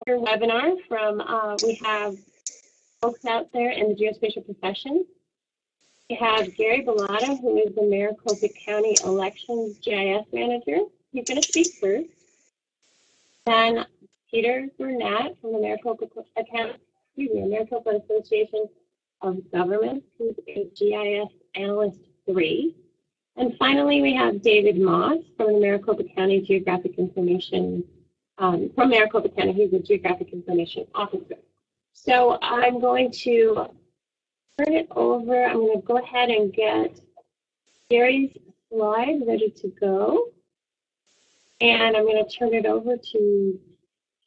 webinar from, we have folks out there in the geospatial profession. We have Gary Bellata, who is the Maricopa County Elections GIS Manager. He's going to speak first. Then Peter Burnett from the Maricopa Association of Governments, who's a GIS Analyst 3. And finally, we have David Moss from the Maricopa County Geographic Information, from Maricopa County. He's a Geographic Information Officer. So I'm going to turn it over. I'm going to go ahead and get Gary's slides ready to go. And I'm going to turn it over to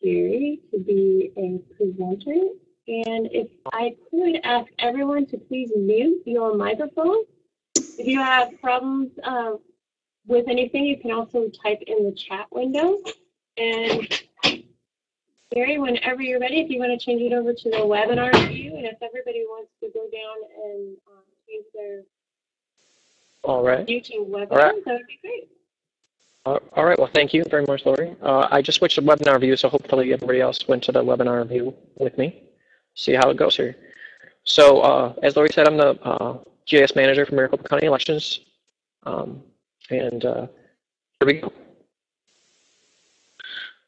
Gary to be a presenter. And if I could ask everyone to please mute your microphone. If you have problems with anything, you can also type in the chat window. And Gary, whenever you're ready, if you want to change it over to the webinar view, and if everybody wants to go down and change their YouTube webinar, that would be great. All right, well, thank you very much, Lori. I just switched to webinar view, so hopefully everybody else went to the webinar view with me. See how it goes here. So as Lori said, I'm the GIS Manager for Maricopa County Elections. Here we go.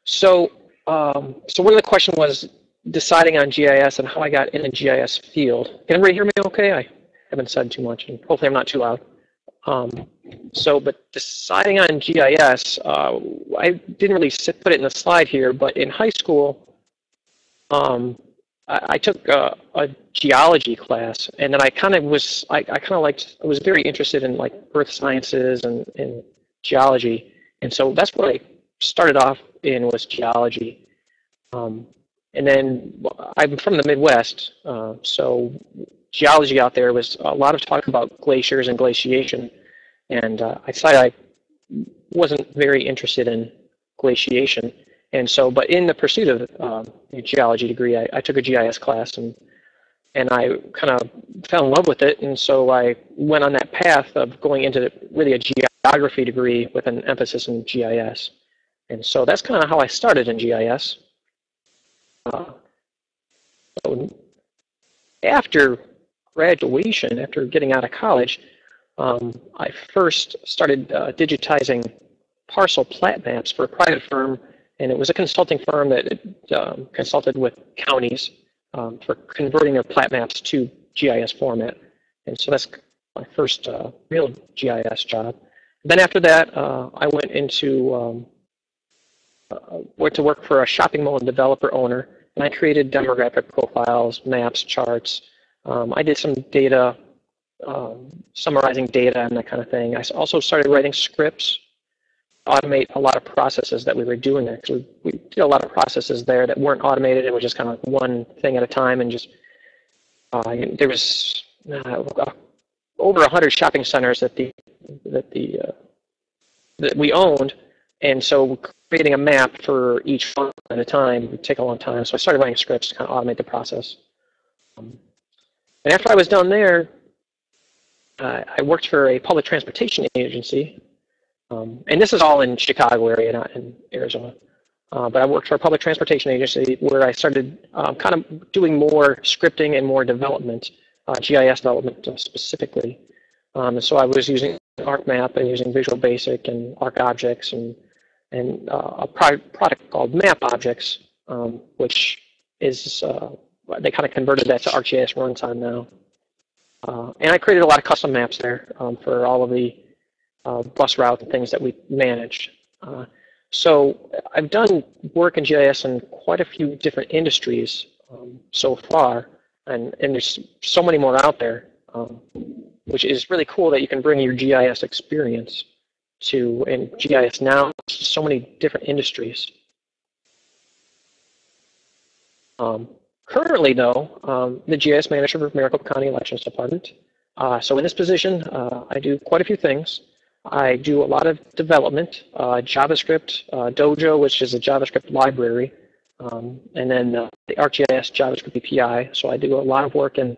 So, so one of the questions was deciding on GIS and how I got in the GIS field. Can everybody hear me okay? I haven't said too much, and hopefully I'm not too loud. But deciding on GIS, I didn't really put it in the slide here, but in high school, I took a geology class, and then I was very interested in like earth sciences and geology, and so that's what I started off in, was geology. And then I'm from the Midwest, so geology out there was a lot of talk about glaciers and glaciation, and I decided I wasn't very interested in glaciation. And so, but in the pursuit of a geology degree, I took a GIS class, and I kind of fell in love with it. And so I went on that path of going into really a geography degree with an emphasis in GIS. And so that's kind of how I started in GIS. So after graduation, after getting out of college, I first started digitizing parcel plat maps for a private firm. And it was a consulting firm that consulted with counties for converting their plat maps to GIS format. And so that's my first real GIS job. Then after that, I went into to work for a shopping mall and developer owner, and I created demographic profiles, maps, charts. I did some data, summarizing data and that kind of thing. I also started writing scripts, automate a lot of processes that we were doing there. So we did a lot of processes there that weren't automated. It was just kind of like one thing at a time, and just there was over 100 shopping centers that we owned, and so creating a map for each one at a time would take a long time. So I started writing scripts to kind of automate the process. And after I was done there, I worked for a public transportation agency. And this is all in Chicago area, not in Arizona. But I worked for a public transportation agency where I started kind of doing more scripting and more development, GIS development specifically. And so I was using ArcMap and using Visual Basic and ArcObjects and a product called MapObjects, which is, they kind of converted that to ArcGIS Runtime now. And I created a lot of custom maps there for all of the bus route and things that we manage. So I've done work in GIS in quite a few different industries so far, and there's so many more out there, which is really cool that you can bring your GIS experience to, and GIS now, so many different industries. Currently though, the GIS Manager for Maricopa County Elections Department. So in this position, I do quite a few things. I do a lot of development, JavaScript, Dojo, which is a JavaScript library, and then the ArcGIS JavaScript API. So I do a lot of work in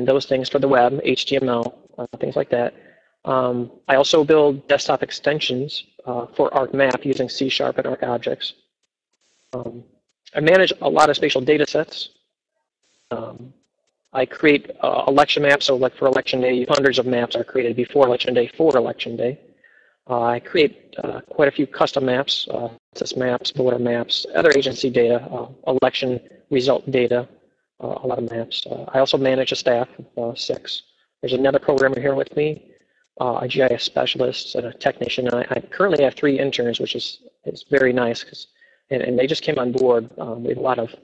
those things for the web, HTML, things like that. I also build desktop extensions for ArcMap using C# and ArcObjects. I manage a lot of spatial data sets. I create election maps, so like for election day, hundreds of maps are created before election day, for election day. I create quite a few custom maps, census maps, voter maps, other agency data, election result data, a lot of maps. I also manage a staff of 6. There's another programmer here with me, a GIS specialist and a technician. And I currently have 3 interns, which is very nice, and they just came on board. We have a lot of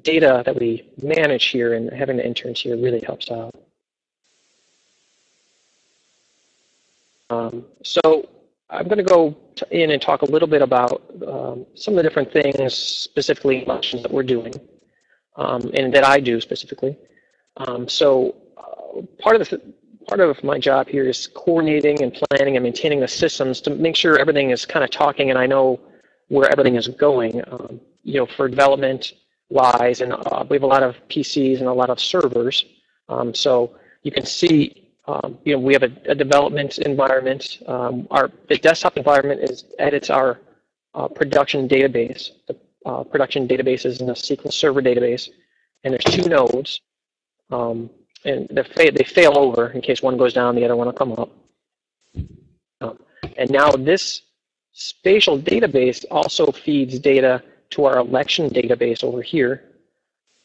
data that we manage here, and having the interns here really helps out. So I'm going to go in and talk a little bit about some of the different things, specifically elections that we're doing, and that I do specifically. Part of my job here is coordinating and planning and maintaining the systems to make sure everything is kind of talking and I know where everything is going. For development wise, and we have a lot of PCs and a lot of servers. So you can see, we have a development environment. The desktop environment edits our production database. The production database is in a SQL Server database, and there's 2 nodes. And they fail over in case one goes down, the other one will come up. And now this spatial database also feeds data to our election database over here.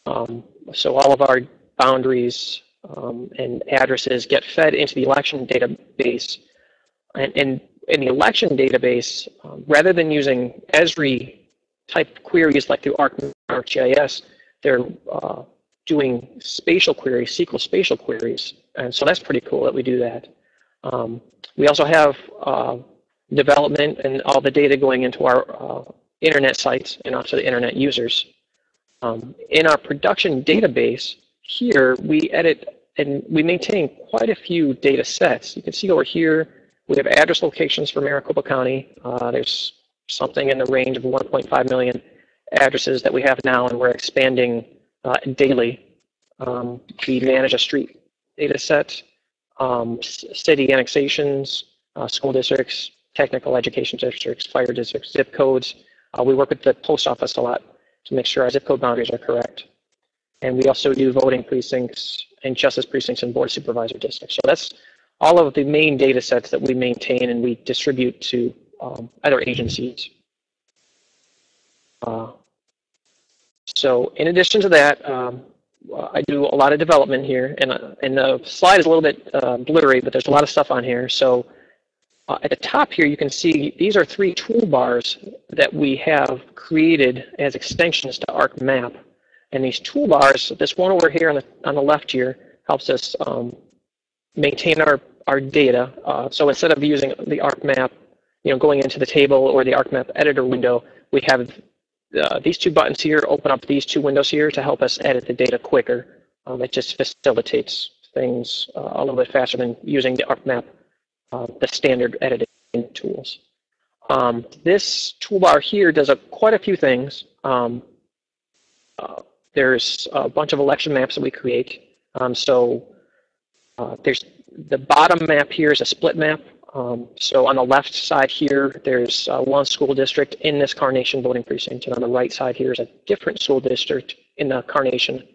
So all of our boundaries and addresses get fed into the election database. And in the election database, rather than using Esri type queries like through ArcGIS, they're doing spatial queries, SQL spatial queries, and so that's pretty cool that we do that. We also have development and all the data going into our internet sites and also the internet users. In our production database here, we edit and we maintain quite a few data sets. You can see over here, we have address locations for Maricopa County. There's something in the range of 1.5 million addresses that we have now, and we're expanding daily. We manage a street data set, city annexations, school districts, technical education districts, fire districts, zip codes. We work with the post office a lot to make sure our zip code boundaries are correct. And we also do voting precincts and justice precincts and board supervisor districts. So that's all of the main data sets that we maintain and we distribute to other agencies. So in addition to that, I do a lot of development here, and the slide is a little bit blurry, but there's a lot of stuff on here. So at the top here, you can see these are 3 toolbars that we have created as extensions to ArcMap. And these toolbars, this one over here on the left here, helps us maintain our data. So instead of using the ArcMap, going into the table or the ArcMap editor window, we have these 2 buttons here open up these 2 windows here to help us edit the data quicker. It just facilitates things a little bit faster than using the ArcMap, the standard editing tools. This toolbar here does quite a few things. There's a bunch of election maps that we create. There's the bottom map here is a split map. So on the left side here, there's one school district in this Carnation voting precinct, and on the right side here is a different school district in the Carnation.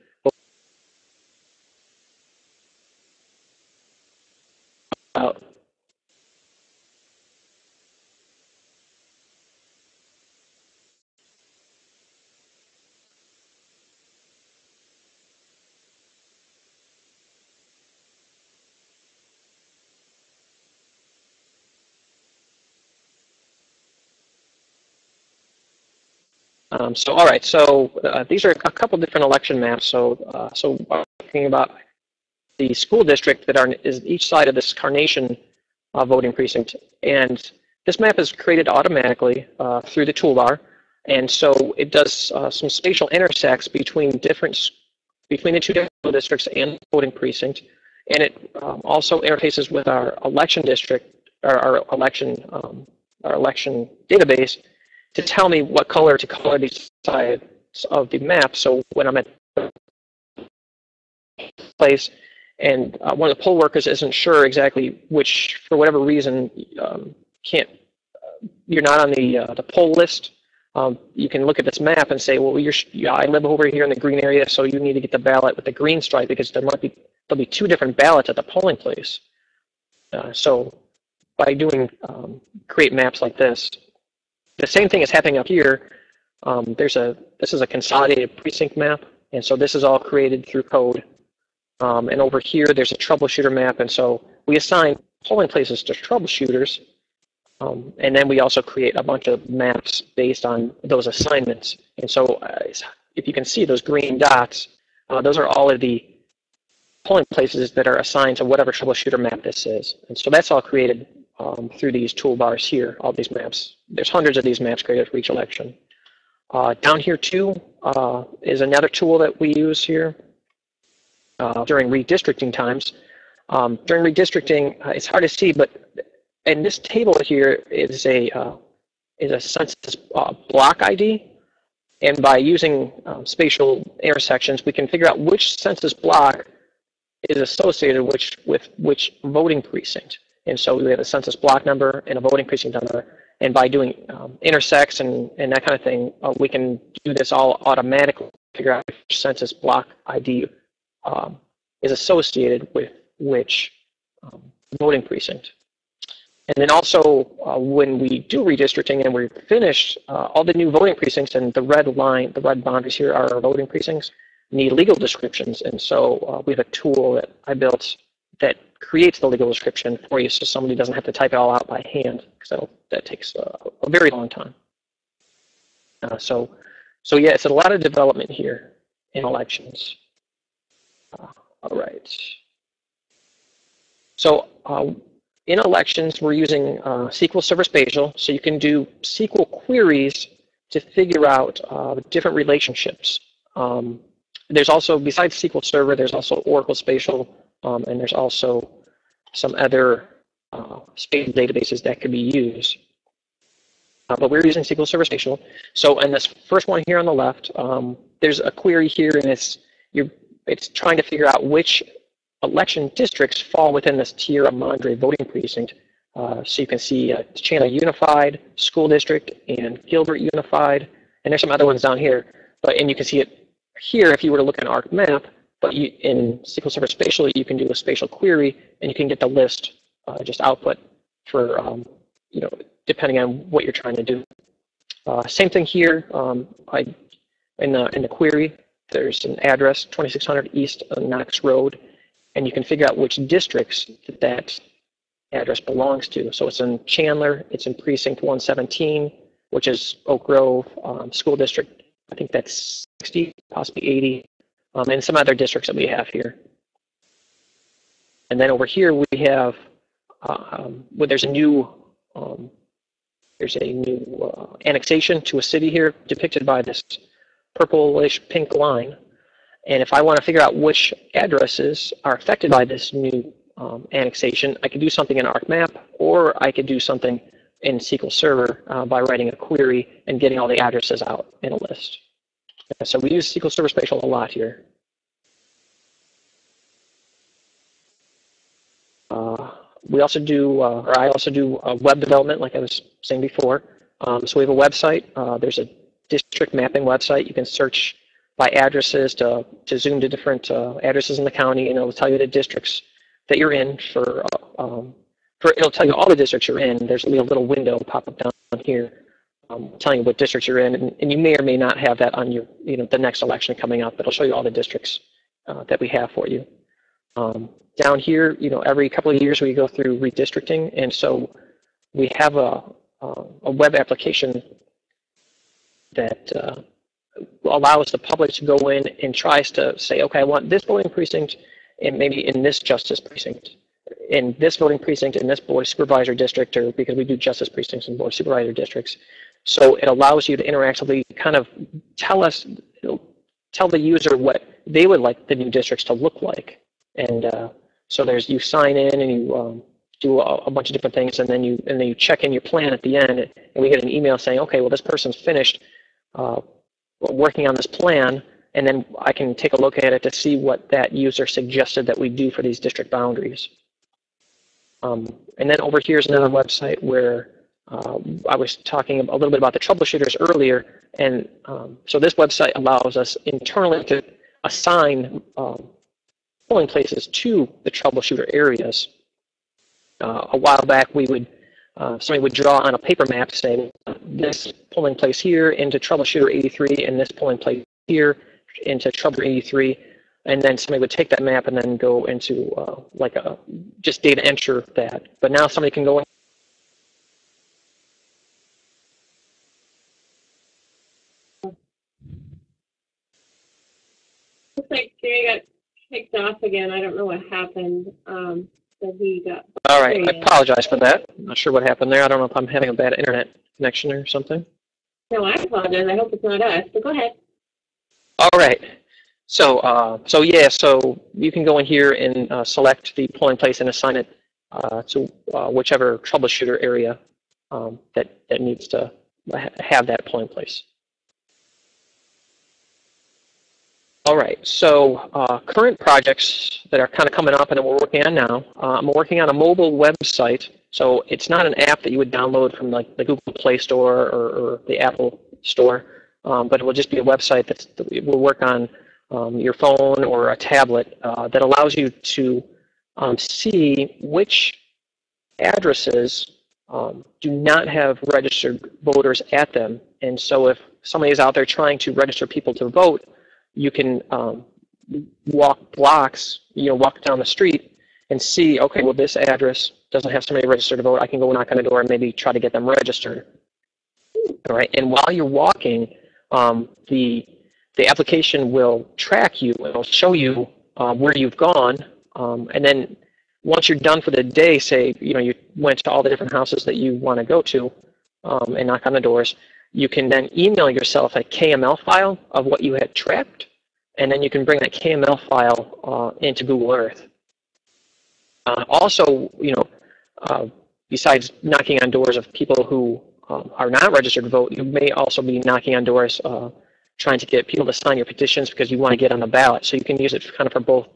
All right, so these are a couple different election maps. So I'm talking about the school district that is each side of this Carnation voting precinct, and this map is created automatically through the toolbar, and so it does some spatial intersects between the 2 different districts and voting precinct, and it also interfaces with our election district, our election database, to tell me what color to color these sides of the map. So when I'm at place and one of the poll workers isn't sure exactly which, for whatever reason, you're not on the poll list, you can look at this map and say, well, I live over here in the green area, so you need to get the ballot with the green stripe because there'll be 2 different ballots at the polling place. So by doing create maps like this, the same thing is happening up here. This is a consolidated precinct map, and so this is all created through code. And over here, there's a troubleshooter map, and so we assign polling places to troubleshooters, and then we also create a bunch of maps based on those assignments. And so if you can see those green dots, those are all of the polling places that are assigned to whatever troubleshooter map this is. And so that's all created through these toolbars here, all these maps. There's hundreds of these maps created for each election. Down here too is another tool that we use here during redistricting times. During redistricting, it's hard to see, but in this table here is a census block ID, and by using spatial intersections, we can figure out which census block is associated with which voting precinct. And so we have a census block number and a voting precinct number. And by doing intersects and that kind of thing, we can do this all automatically, figure out which census block ID is associated with which voting precinct. And then also, when we do redistricting and we're finished, all the new voting precincts and the red line, the red boundaries here are our voting precincts, need legal descriptions. And so we have a tool that I built that creates the legal description for you so somebody doesn't have to type it all out by hand, because that takes a very long time. So yeah, it's a lot of development here in elections. All right. So in elections, we're using SQL Server Spatial, so you can do SQL queries to figure out different relationships. There's also, besides SQL Server, there's also Oracle Spatial, and there's also some other spatial databases that could be used. But we're using SQL Server Spatial. So in this first one here on the left, there's a query here, and it's trying to figure out which election districts fall within this Tierra Madre voting precinct. So you can see Chandler Unified, School District, and Gilbert Unified, and there's some other ones down here. And you can see it here if you were to look at an ARC map, but in SQL Server Spatial, you can do a spatial query, and you can get the list just output for, depending on what you're trying to do. Same thing here. In the query, there's an address, 2600 East Knox Road, and you can figure out which districts that address belongs to. So it's in Chandler, it's in Precinct 117, which is Oak Grove School District. I think that's 60, possibly 80, and some other districts that we have here. And then over here we have, there's a new annexation to a city here depicted by this purplish pink line. And if I want to figure out which addresses are affected by this new annexation, I could do something in ArcMap, or I could do something in SQL Server by writing a query and getting all the addresses out in a list. So we use SQL Server Spatial a lot here. We also do, I also do web development, like I was saying before. So we have a website. There's a district mapping website. You can search by addresses to zoom to different addresses in the county, and it'll tell you the districts that you're in it'll tell you all the districts you're in. There's a little window pop up down here telling you what districts you're in, and you may or may not have that on your, the next election coming up. It'll show you all the districts that we have for you. Down here, every couple of years we go through redistricting, and so we have a web application that allows the public to go in and tries to say, okay, I want this voting precinct, and maybe in this justice precinct, in this voting precinct, in this board of supervisor district, or because we do justice precincts and board of supervisor districts. So it allows you to interactively kind of tell the user what they would like the new districts to look like. And so you sign in and you do a bunch of different things, and then you check in your plan at the end, and we get an email saying, okay, well, this person's finished working on this plan, and then I can take a look at it to see what that user suggested that we do for these district boundaries. And then over here is another website where I was talking a little bit about the troubleshooters earlier, and so this website allows us internally to assign polling places to the troubleshooter areas. A while back, we would somebody would draw on a paper map, say this polling place here into troubleshooter 83, and this polling place here into troubleshooter 83, and then somebody would take that map and then go into like a just data enter that. But now somebody can go in. Looks like Gary got kicked off again. I don't know what happened. So he got. All right, I apologize for that. I'm not sure what happened there. I don't know if I'm having a bad internet connection or something. No, I apologize. I hope it's not us. But go ahead. All right. So, so you can go in here and select the polling place and assign it to whichever troubleshooter area that needs to have that polling place. All right, so current projects that are kind of coming up and that we're working on now. I'm working on a mobile website. So it's not an app that you would download from like the Google Play Store or the Apple Store, but it will just be a website that will work on your phone or a tablet that allows you to see which addresses do not have registered voters at them. And so if somebody is out there trying to register people to vote, you can walk blocks, walk down the street and see, okay, well, this address doesn't have somebody registered to vote. I can go knock on the door and maybe try to get them registered. All right, and while you're walking, the application will track you. It'll show you where you've gone, and then once you're done for the day, say you went to all the different houses that you want to go to and knock on the doors, you can then email yourself a KML file of what you had tracked, and then you can bring that KML file into Google Earth. Also, besides knocking on doors of people who are not registered to vote, you may also be knocking on doors trying to get people to sign your petitions because you want to get on the ballot. So you can use it kind of for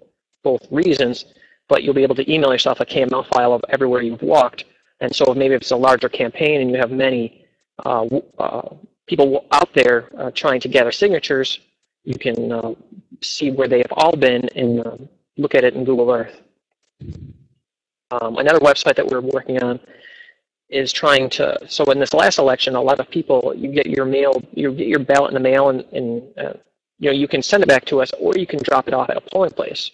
both reasons, but you'll be able to email yourself a KML file of everywhere you've walked. And so maybe if it's a larger campaign and you have many people out there trying to gather signatures, you can see where they have all been and look at it in Google Earth. Another website that we're working on is trying to, so in this last election, a lot of people, you get your ballot in the mail, and you can send it back to us, or you can drop it off at a polling place.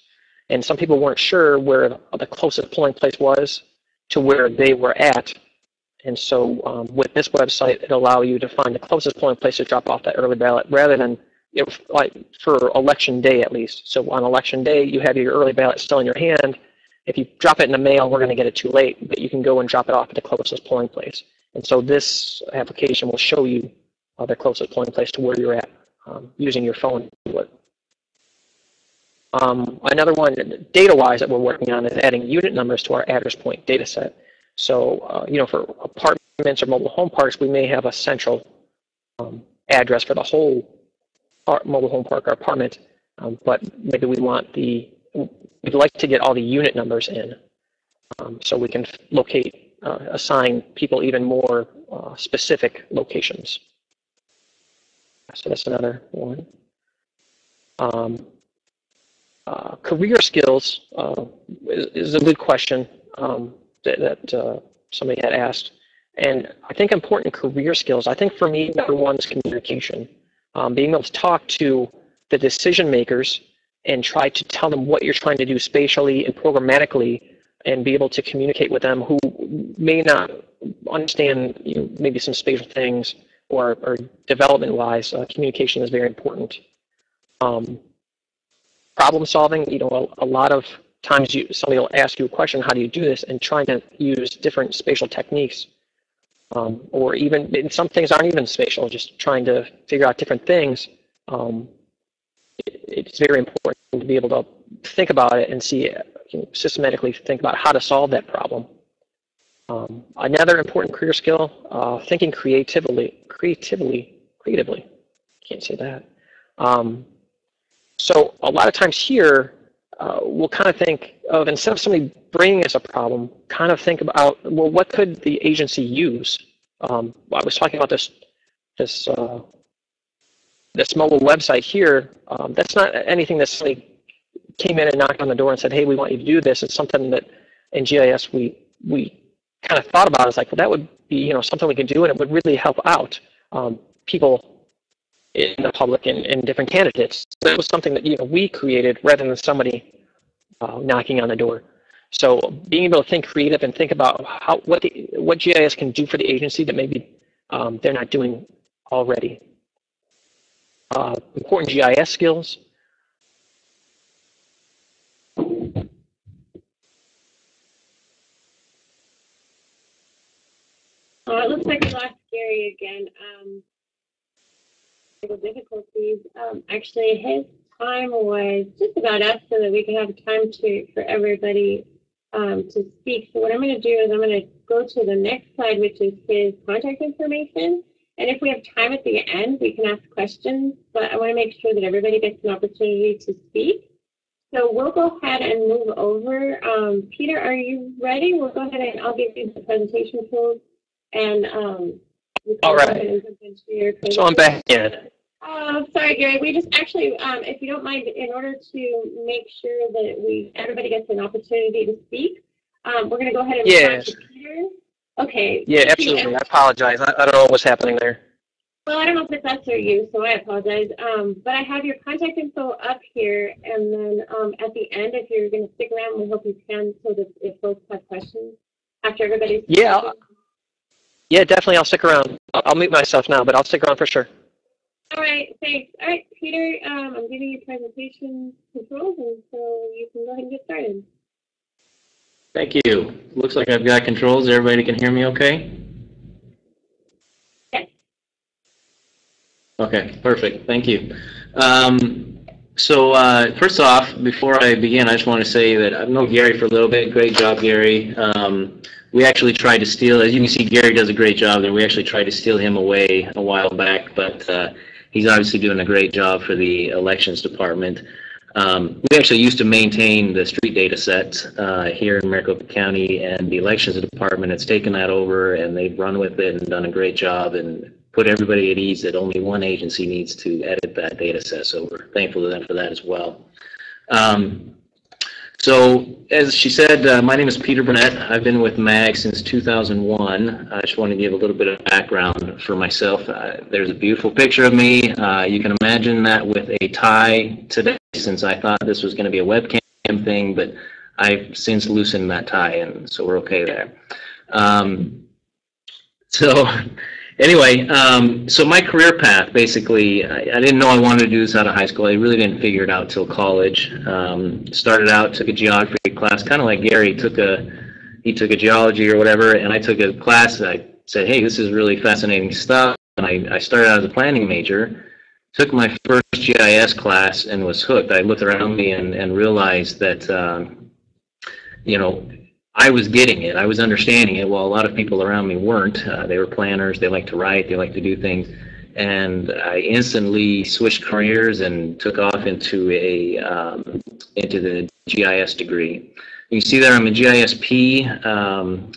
And some people weren't sure where the closest polling place was to where they were at. And so with this website, it'll allow you to find the closest polling place to drop off that early ballot, rather than, like for election day at least. So on election day, you have your early ballot still in your hand. If you drop it in the mail, we're going to get it too late, but you can go and drop it off at the closest polling place. And so this application will show you the closest polling place to where you're at using your phone. Another one, data-wise, that we're working on is adding unit numbers to our address point data set. So, for apartments or mobile home parks, we may have a central address for the whole mobile home park or apartment, but maybe we'd like to get all the unit numbers in so we can locate, assign people even more specific locations. So that's another one. Career skills is a good question that somebody had asked. And I think important career skills, I think for me, number one is communication. Being able to talk to the decision makers and try to tell them what you're trying to do spatially and programmatically, and be able to communicate with them who may not understand maybe some spatial things, or development-wise, communication is very important. Problem solving, a lot of times somebody will ask you a question, how do you do this, and trying to use different spatial techniques, or even some things aren't even spatial, just trying to figure out different things. It's very important to be able to think about it and see, systematically think about how to solve that problem. Another important career skill, thinking creatively, can't say that. So a lot of times here, we'll kind of think of, instead of somebody bringing us a problem, kind of think about, well, what could the agency use I was talking about this this mobile website here. That's not anything that somebody came in and knocked on the door and said, "Hey, we want you to do this." It's something that in GIS we kind of thought about. It's like, well, that would be something we could do, and it would really help out people in the public and different candidates. That was something that we created rather than somebody knocking on the door. So being able to think creative and think about what GIS can do for the agency that maybe they're not doing already. Important GIS skills. It looks like we lost Gary again. Difficulties. Actually, his time was just about up so that we can have time for everybody to speak. So what I'm going to do is I'm going to go to the next slide, which is his contact information. And if we have time at the end, we can ask questions. But I want to make sure that everybody gets an opportunity to speak. So we'll go ahead and move over. Peter, are you ready? We'll go ahead and I'll give you the presentation tools. And all right. So I'm back in. Oh, sorry, Gary. We just actually, if you don't mind, in order to make sure that everybody gets an opportunity to speak, we're going to go ahead and move on to Peter. Okay. Yeah, absolutely. I apologize. I don't know what was happening there. Well, I don't know if it's us or you, so I apologize. But I have your contact info up here, and then at the end, if you're going to stick around, we hope you can, so that if folks have questions after everybody's Yeah. Yeah, definitely. I'll stick around. I'll mute myself now, but I'll stick around for sure. All right, thanks. All right, Peter, I'm giving you presentation controls, and so you can go ahead and get started. Thank you. Looks like I've got controls. Everybody can hear me okay? Yes. Okay, perfect. Thank you. First off, before I begin, I just want to say that I've known Gary for a little bit. Great job, Gary. We actually tried to steal, as you can see, Gary does a great job there. We actually tried to steal him away a while back, but he's obviously doing a great job for the elections department. We actually used to maintain the street data sets here in Maricopa County, and the elections department has taken that over, and they've run with it and done a great job and put everybody at ease that only one agency needs to edit that data set. So we're thankful to them for that as well. So as she said, my name is Peter Burnett. I've been with MAG since 2001. I just want to give a little bit of background for myself. There's a beautiful picture of me. You can imagine that with a tie today, since I thought this was going to be a webcam thing, but I've since loosened that tie, and so we're okay there. Anyway, so my career path, basically, I didn't know I wanted to do this out of high school. I really didn't figure it out till college. Started out, took a geography class, kind of like Gary he took a geology or whatever, and I took a class. I said, hey, this is really fascinating stuff. And I started out as a planning major, took my first GIS class, and was hooked. I looked around me and realized that, I was getting it. I was understanding it. Well, a lot of people around me weren't. They were planners. They like to write. They like to do things. And I instantly switched careers and took off into the GIS degree. You can see there I'm a GISP.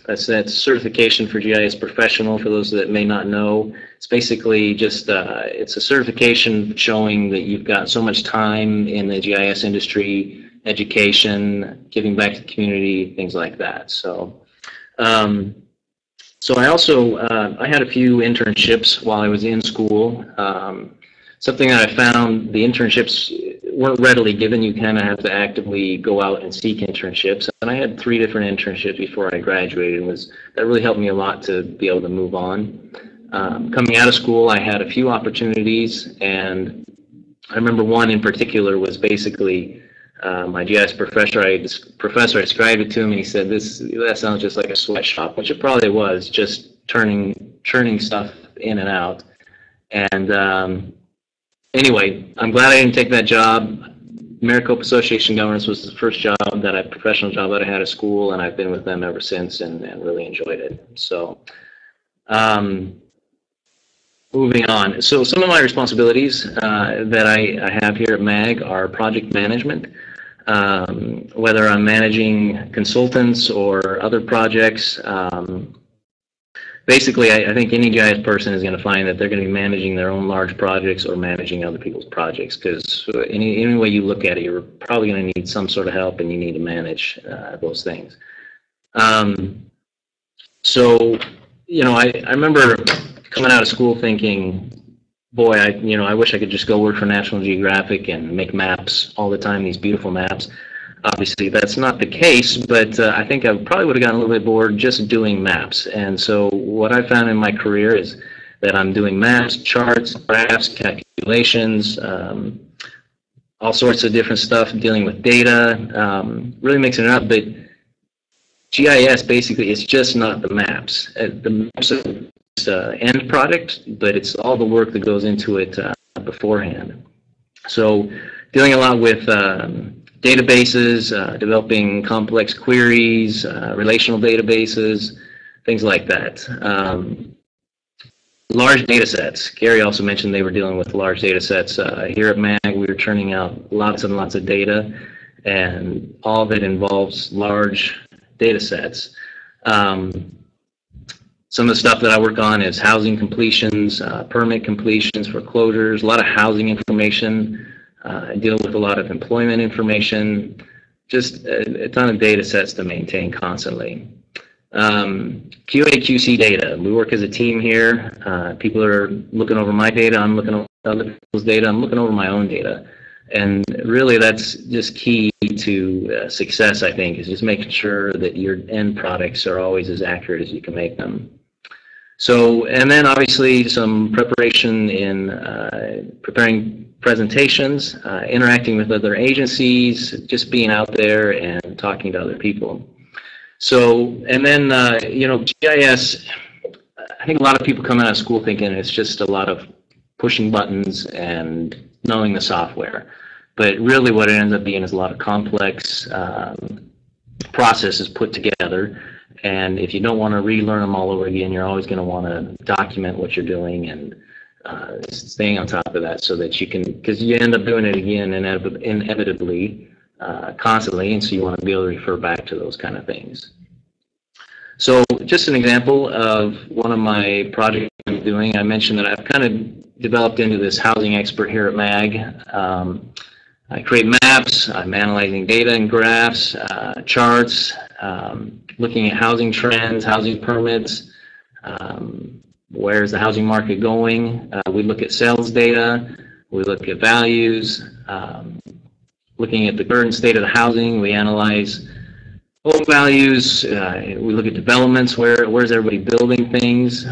That's certification for GIS professional. For those that may not know, it's basically just it's a certification showing that you've got so much time in the GIS industry, education, giving back to the community, things like that. So, I also I had a few internships while I was in school. Something that I found, the internships weren't readily given. You kind of have to actively go out and seek internships. And I had 3 different internships before I graduated. That really helped me a lot to be able to move on. Coming out of school, I had a few opportunities, and I remember one in particular was basically my GIS professor. I described it to him, and he said, that sounds just like a sweatshop, which it probably was, just churning stuff in and out. And anyway, I'm glad I didn't take that job. Maricopa Association Governance was the first professional job that I had at school, and I've been with them ever since and really enjoyed it. So, moving on. So some of my responsibilities that I have here at MAG are project management. Whether I'm managing consultants or other projects, basically, I think any GIS person is going to find that they're going to be managing their own large projects or managing other people's projects, because any way you look at it, you're probably going to need some sort of help, and you need to manage those things. So, you know, I remember coming out of school thinking, boy, I wish I could just go work for National Geographic and make maps all the time, these beautiful maps. Obviously, that's not the case, but I think I probably would have gotten a little bit bored just doing maps. And so what I found in my career is that I'm doing maps, charts, graphs, calculations, all sorts of different stuff, dealing with data, really mixing it up. But GIS basically is just not the maps. The maps are the end product, but it's all the work that goes into it beforehand. So dealing a lot with databases, developing complex queries, relational databases, things like that. Large data sets. Gary also mentioned they were dealing with large data sets. Here at MAG, we were churning out lots and lots of data, and all of it involves large data sets. Some of the stuff that I work on is housing completions, permit completions, foreclosures, a lot of housing information. I deal with a lot of employment information, just a ton of data sets to maintain constantly. QA/QC data. We work as a team here. People are looking over my data. I'm looking over other people's data. I'm looking over my own data. And really, that's just key to success, I think, is just making sure that your end products are always as accurate as you can make them. So, and then obviously some preparation in preparing presentations, interacting with other agencies, just being out there and talking to other people. So, and then, you know, GIS, I think a lot of people come out of school thinking it's just a lot of pushing buttons and knowing the software. But really what it ends up being is a lot of complex processes put together. And if you don't want to relearn them all over again, you're always going to want to document what you're doing and staying on top of that so that you can, because you end up doing it again inevitably, constantly, and so you want to be able to refer back to those kind of things. So just an example of one of my projects I'm doing, I mentioned that I've kind of developed into this housing expert here at MAG. I create maps, I'm analyzing data and graphs, charts, looking at housing trends, housing permits, where's the housing market going. We look at sales data, we look at values, looking at the current state of the housing, we analyze home values, we look at developments, where's everybody building things.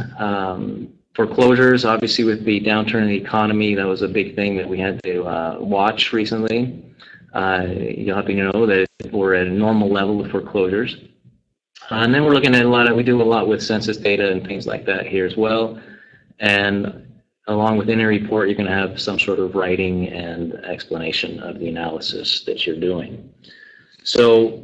Foreclosures, obviously with the downturn in the economy, that was a big thing that we had to watch recently. You'll have to know that we're at a normal level of foreclosures. And then we're looking at we do a lot with census data and things like that here as well. And along with any report, you're going to have some sort of writing and explanation of the analysis that you're doing. So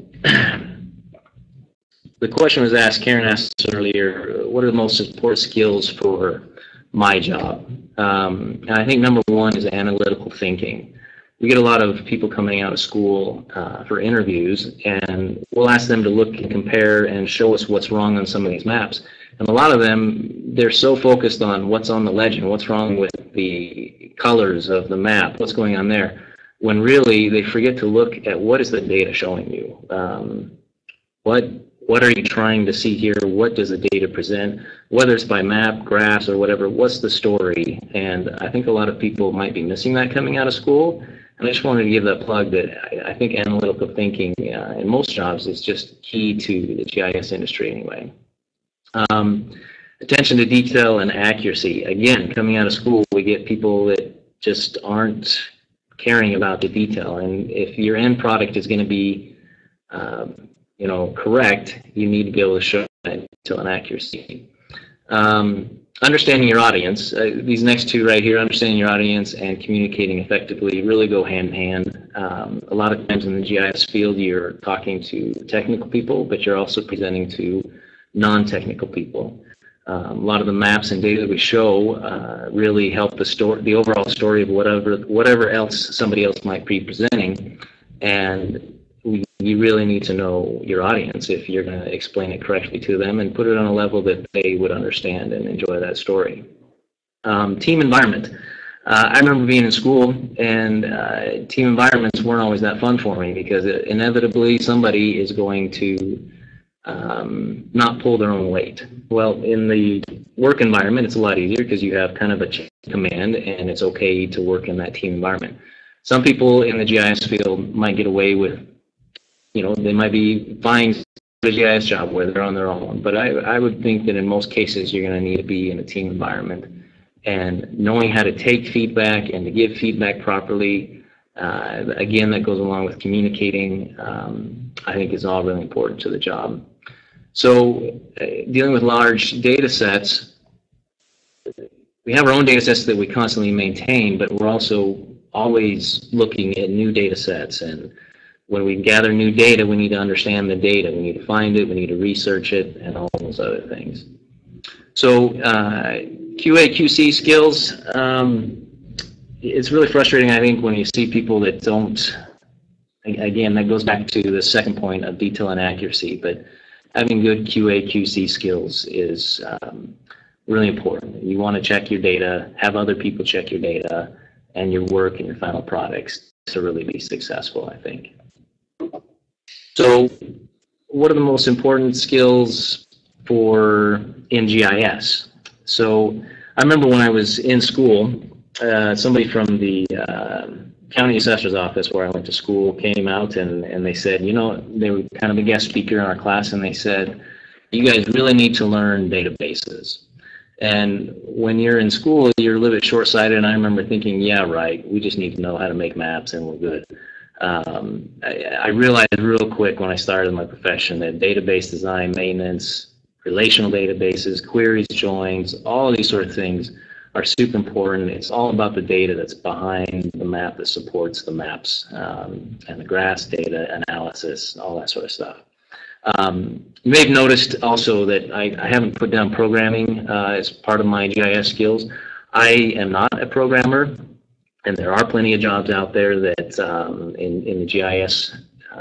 the question was asked, Karen asked earlier, what are the most important skills for my job? And I think number one is analytical thinking. We get a lot of people coming out of school for interviews, and we'll ask them to look and compare and show us what's wrong on some of these maps. And a lot of them, they're so focused on what's on the legend, what's wrong with the colors of the map, what's going on there, when really they forget to look at what is the data showing you. What are you trying to see here? What does the data present? Whether it's by map, graphs, or whatever, what's the story? And I think a lot of people might be missing that coming out of school. And I just wanted to give that plug that I think analytical thinking in most jobs is just key to the GIS industry anyway. Attention to detail and accuracy. Again, coming out of school, we get people that just aren't caring about the detail. And if your end product is going to be correct, you need to be able to show that detail and accuracy. Understanding your audience. These next two right here, understanding your audience and communicating effectively, really go hand in hand. A lot of times in the GIS field, you're talking to technical people, but you're also presenting to non-technical people. A lot of the maps and data that we show really help the overall story of whatever else somebody else might be presenting. And you really need to know your audience if you're going to explain it correctly to them and put it on a level that they would understand and enjoy that story. Team environment. I remember being in school, and team environments weren't always that fun for me because inevitably somebody is going to not pull their own weight. Well, in the work environment, it's a lot easier because you have kind of a chain of command, and it's okay to work in that team environment. Some people in the GIS field might get away with, they might be fine a GIS job where they're on their own, but I would think that in most cases you're going to need to be in a team environment. And knowing how to take feedback and to give feedback properly, again, that goes along with communicating, I think is all really important to the job. So dealing with large data sets, we have our own data sets that we constantly maintain, but we're also always looking at new data sets. And when we gather new data, we need to understand the data. We need to find it, we need to research it, and all those other things. So QA, QC skills, it's really frustrating, I think, when you see people that don't, again, that goes back to the second point of detail and accuracy, but having good QA, QC skills is really important. You want to check your data, have other people check your data and your work and your final products to really be successful, I think. So what are the most important skills for in GIS? So I remember when I was in school, somebody from the county assessor's office where I went to school came out and they said, they were kind of a guest speaker in our class, and they said, you guys really need to learn databases. And when you're in school, you're a little bit short-sighted, and I remember thinking, yeah, right, we just need to know how to make maps and we're good. I realized real quick when I started my profession that database design, maintenance, relational databases, queries, joins, all these sort of things are super important. It's all about the data that's behind the map that supports the maps, and the graphs, data analysis, all that sort of stuff. You may have noticed also that I haven't put down programming as part of my GIS skills. I am not a programmer, and there are plenty of jobs out there that in the GIS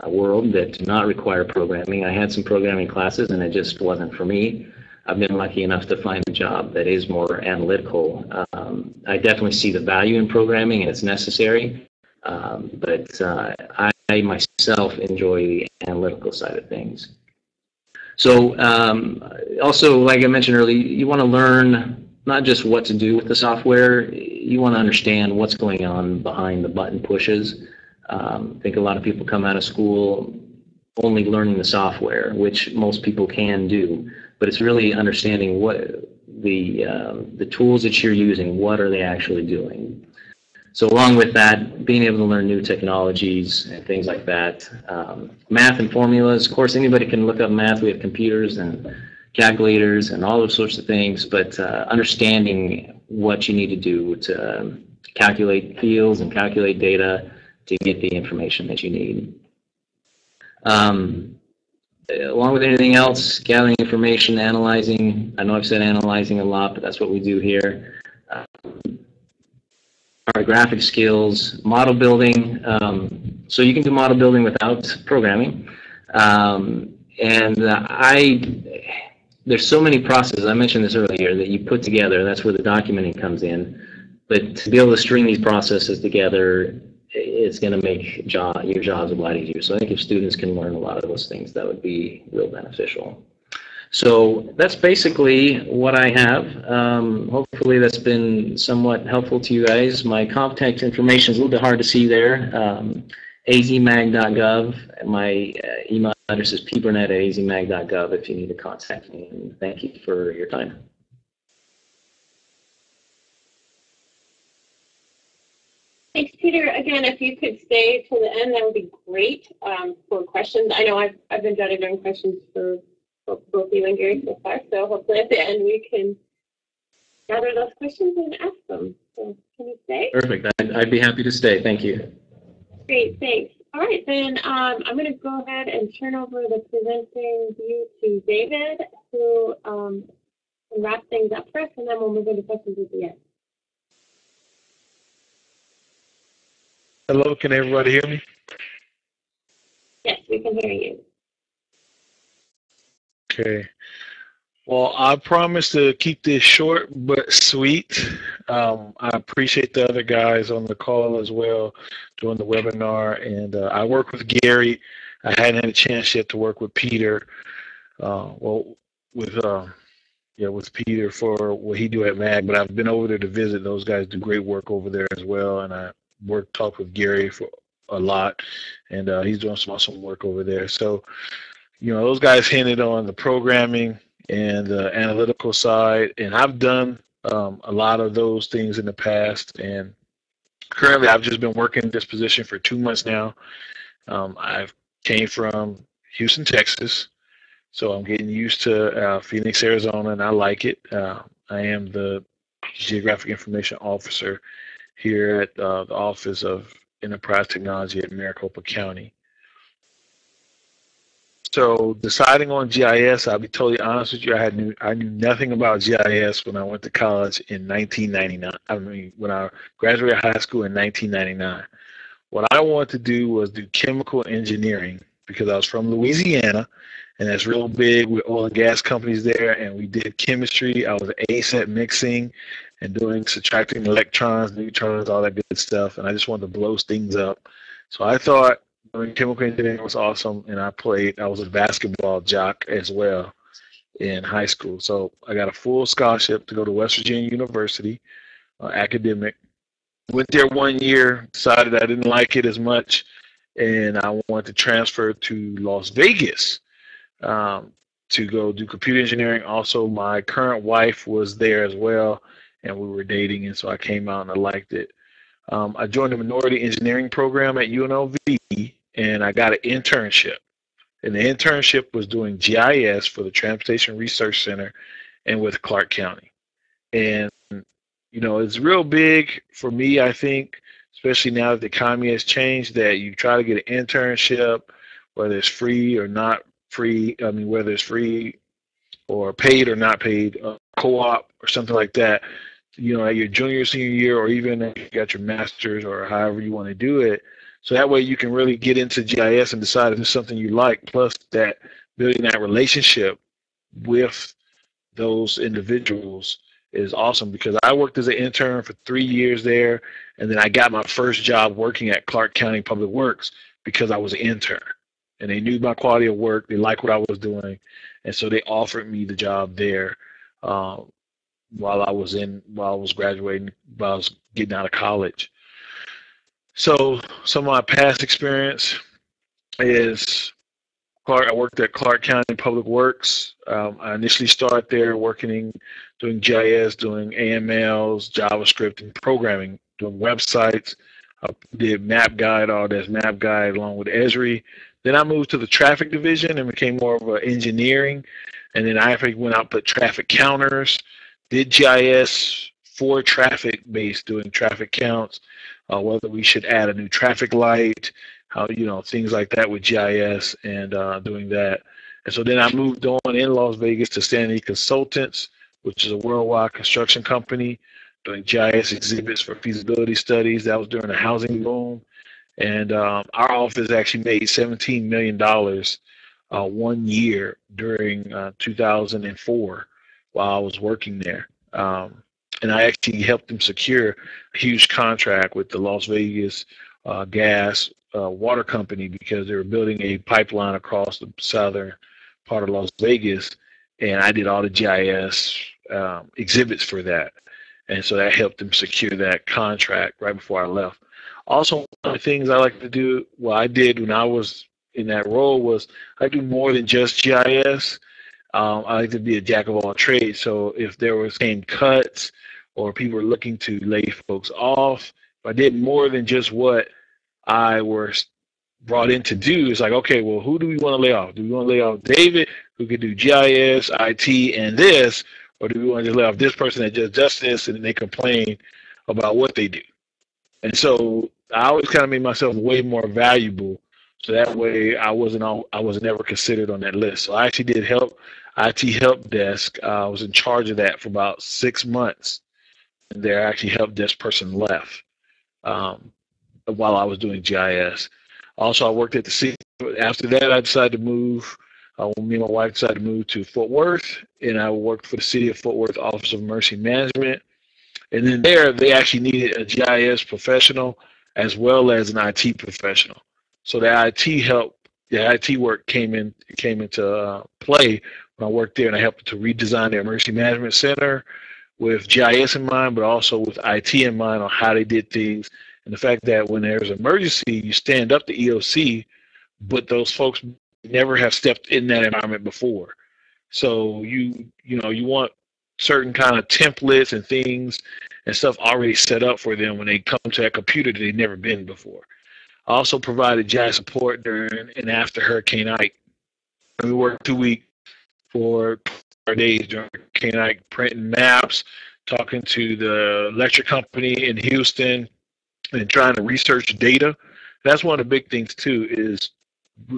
world that do not require programming. I had some programming classes, and it just wasn't for me. I've been lucky enough to find a job that is more analytical. I definitely see the value in programming, and it's necessary, but I myself enjoy the analytical side of things. So also, like I mentioned earlier, you want to learn not just what to do with the software, you want to understand what's going on behind the button pushes. I think a lot of people come out of school only learning the software, which most people can do, but it's really understanding what the tools that you're using, what are they actually doing. So along with that, being able to learn new technologies and things like that. Math and formulas, of course, anybody can look up math. We have computers and calculators and all those sorts of things, but understanding what you need to do to calculate fields and calculate data to get the information that you need. Along with anything else, gathering information, analyzing. I know I've said analyzing a lot, but that's what we do here. Our graphic skills, model building. So you can do model building without programming. There's so many processes, I mentioned this earlier, that you put together. That's where the documenting comes in. But to be able to string these processes together, it's going to make your jobs a lot easier. So I think if students can learn a lot of those things, that would be real beneficial. So that's basically what I have. Hopefully that's been somewhat helpful to you guys. My contact information is a little bit hard to see there. azmag.gov. My email address is pburnett@azmag.gov if you need to contact me. And thank you for your time. Thanks, Peter. Again, if you could stay to the end, that would be great for questions. I know I've been jotting down questions for both you and Gary so far, so hopefully at the end we can gather those questions and ask them. So can you stay? Perfect. I'd be happy to stay. Thank you. Great, thanks. All right, then I'm going to go ahead and turn over the presenting view to David, who can wrap things up for us, and then we'll move into questions at the end. Hello, can everybody hear me? Yes. can hear you. Okay. Well, I promise to keep this short but sweet. I appreciate the other guys on the call as well during the webinar. And I work with Gary. I hadn't had a chance yet to work with Peter. With Peter for what he do at MAG, but I've been over there to visit. Those guys do great work over there as well. And I talk with Gary for a lot, and he's doing some awesome work over there. So, those guys hinted on the programming and the analytical side, and I've done a lot of those things in the past. And currently, I've just been working this position for 2 months now. I came from Houston, Texas, so I'm getting used to Phoenix, Arizona, and I like it. I am the Geographic Information Officer here at the Office of Enterprise Technology at Maricopa County. So deciding on GIS, I'll be totally honest with you, I knew nothing about GIS when I went to college in 1999. I mean, when I graduated high school in 1999. What I wanted to do was do chemical engineering because I was from Louisiana, and that's real big with oil and gas companies there, and we did chemistry. I was an ace at mixing and doing subtracting electrons, neutrons, all that good stuff, and I just wanted to blow things up. So I thought doing chemical engineering was awesome, and I was a basketball jock as well in high school. So I got a full scholarship to go to West Virginia University, academic. Went there 1 year, decided I didn't like it as much, and I wanted to transfer to Las Vegas to go do computer engineering. Also, my current wife was there as well, and we were dating, and so I came out and I liked it. I joined the minority engineering program at UNLV, and I got an internship. And the internship was doing GIS for the Transportation Research Center and with Clark County. And, it's real big for me, I think, especially now that the economy has changed, that you try to get an internship, whether it's free or not free, whether it's free or paid or not paid, co-op or something like that, at your junior, senior year, or even if you got your master's or however you want to do it. So that way you can really get into GIS and decide if it's something you like, plus that building that relationship with those individuals is awesome, because I worked as an intern for 3 years there, and then I got my first job working at Clark County Public Works because I was an intern. And they knew my quality of work, they liked what I was doing, and so they offered me the job there while I was graduating, while I was getting out of college. So some of my past experience is I worked at Clark County Public Works. I initially started there doing GIS, doing AMLs, JavaScript, and programming, doing websites. I did Map Guide, Autodesk Map Guide, along with Esri. Then I moved to the traffic division and became more of an engineering. And then I went out and put traffic counters, did GIS for traffic based, doing traffic counts, whether we should add a new traffic light, things like that with GIS, and doing that. And so then I moved on in Las Vegas to Stanley Consultants, which is a worldwide construction company, doing GIS exhibits for feasibility studies. That was during the housing boom. And our office actually made $17 million 1 year during 2004 while I was working there. And I actually helped them secure a huge contract with the Las Vegas gas water company, because they were building a pipeline across the southern part of Las Vegas, and I did all the GIS exhibits for that. And so that helped them secure that contract right before I left. Also, one of the things I like to do, I did when I was in that role, was I do more than just GIS. I like to be a jack of all trades. So if there was same cuts or people were looking to lay folks off, if I did more than just what I was brought in to do, it's like, okay, well, who do we want to lay off? Do we want to lay off David, who could do GIS, IT, and this, or do we want to just lay off this person that does this, and they complain about what they do? And so I always kind of made myself way more valuable, so that way I was never considered on that list. So I actually did IT help desk. I was in charge of that for about 6 months, and their actually help desk person left while I was doing GIS. Also, I worked at the city after that, I decided to move. Me and my wife decided to move to Fort Worth, and I worked for the City of Fort Worth Office of Emergency Management. And then there, they actually needed a GIS professional as well as an IT professional. So the IT work came into play when I worked there, and I helped to redesign the Emergency Management Center with GIS in mind, but also with IT in mind on how they did things, and the fact that when there's an emergency, you stand up the EOC, but those folks never have stepped in that environment before. So you want certain kind of templates and things and stuff already set up for them when they come to that computer that they've never been before. I also provided GIS support during and after Hurricane Ike. We worked 2 weeks for 4 days during Hurricane Ike, printing maps, talking to the electric company in Houston, and trying to research data. That's one of the big things too, is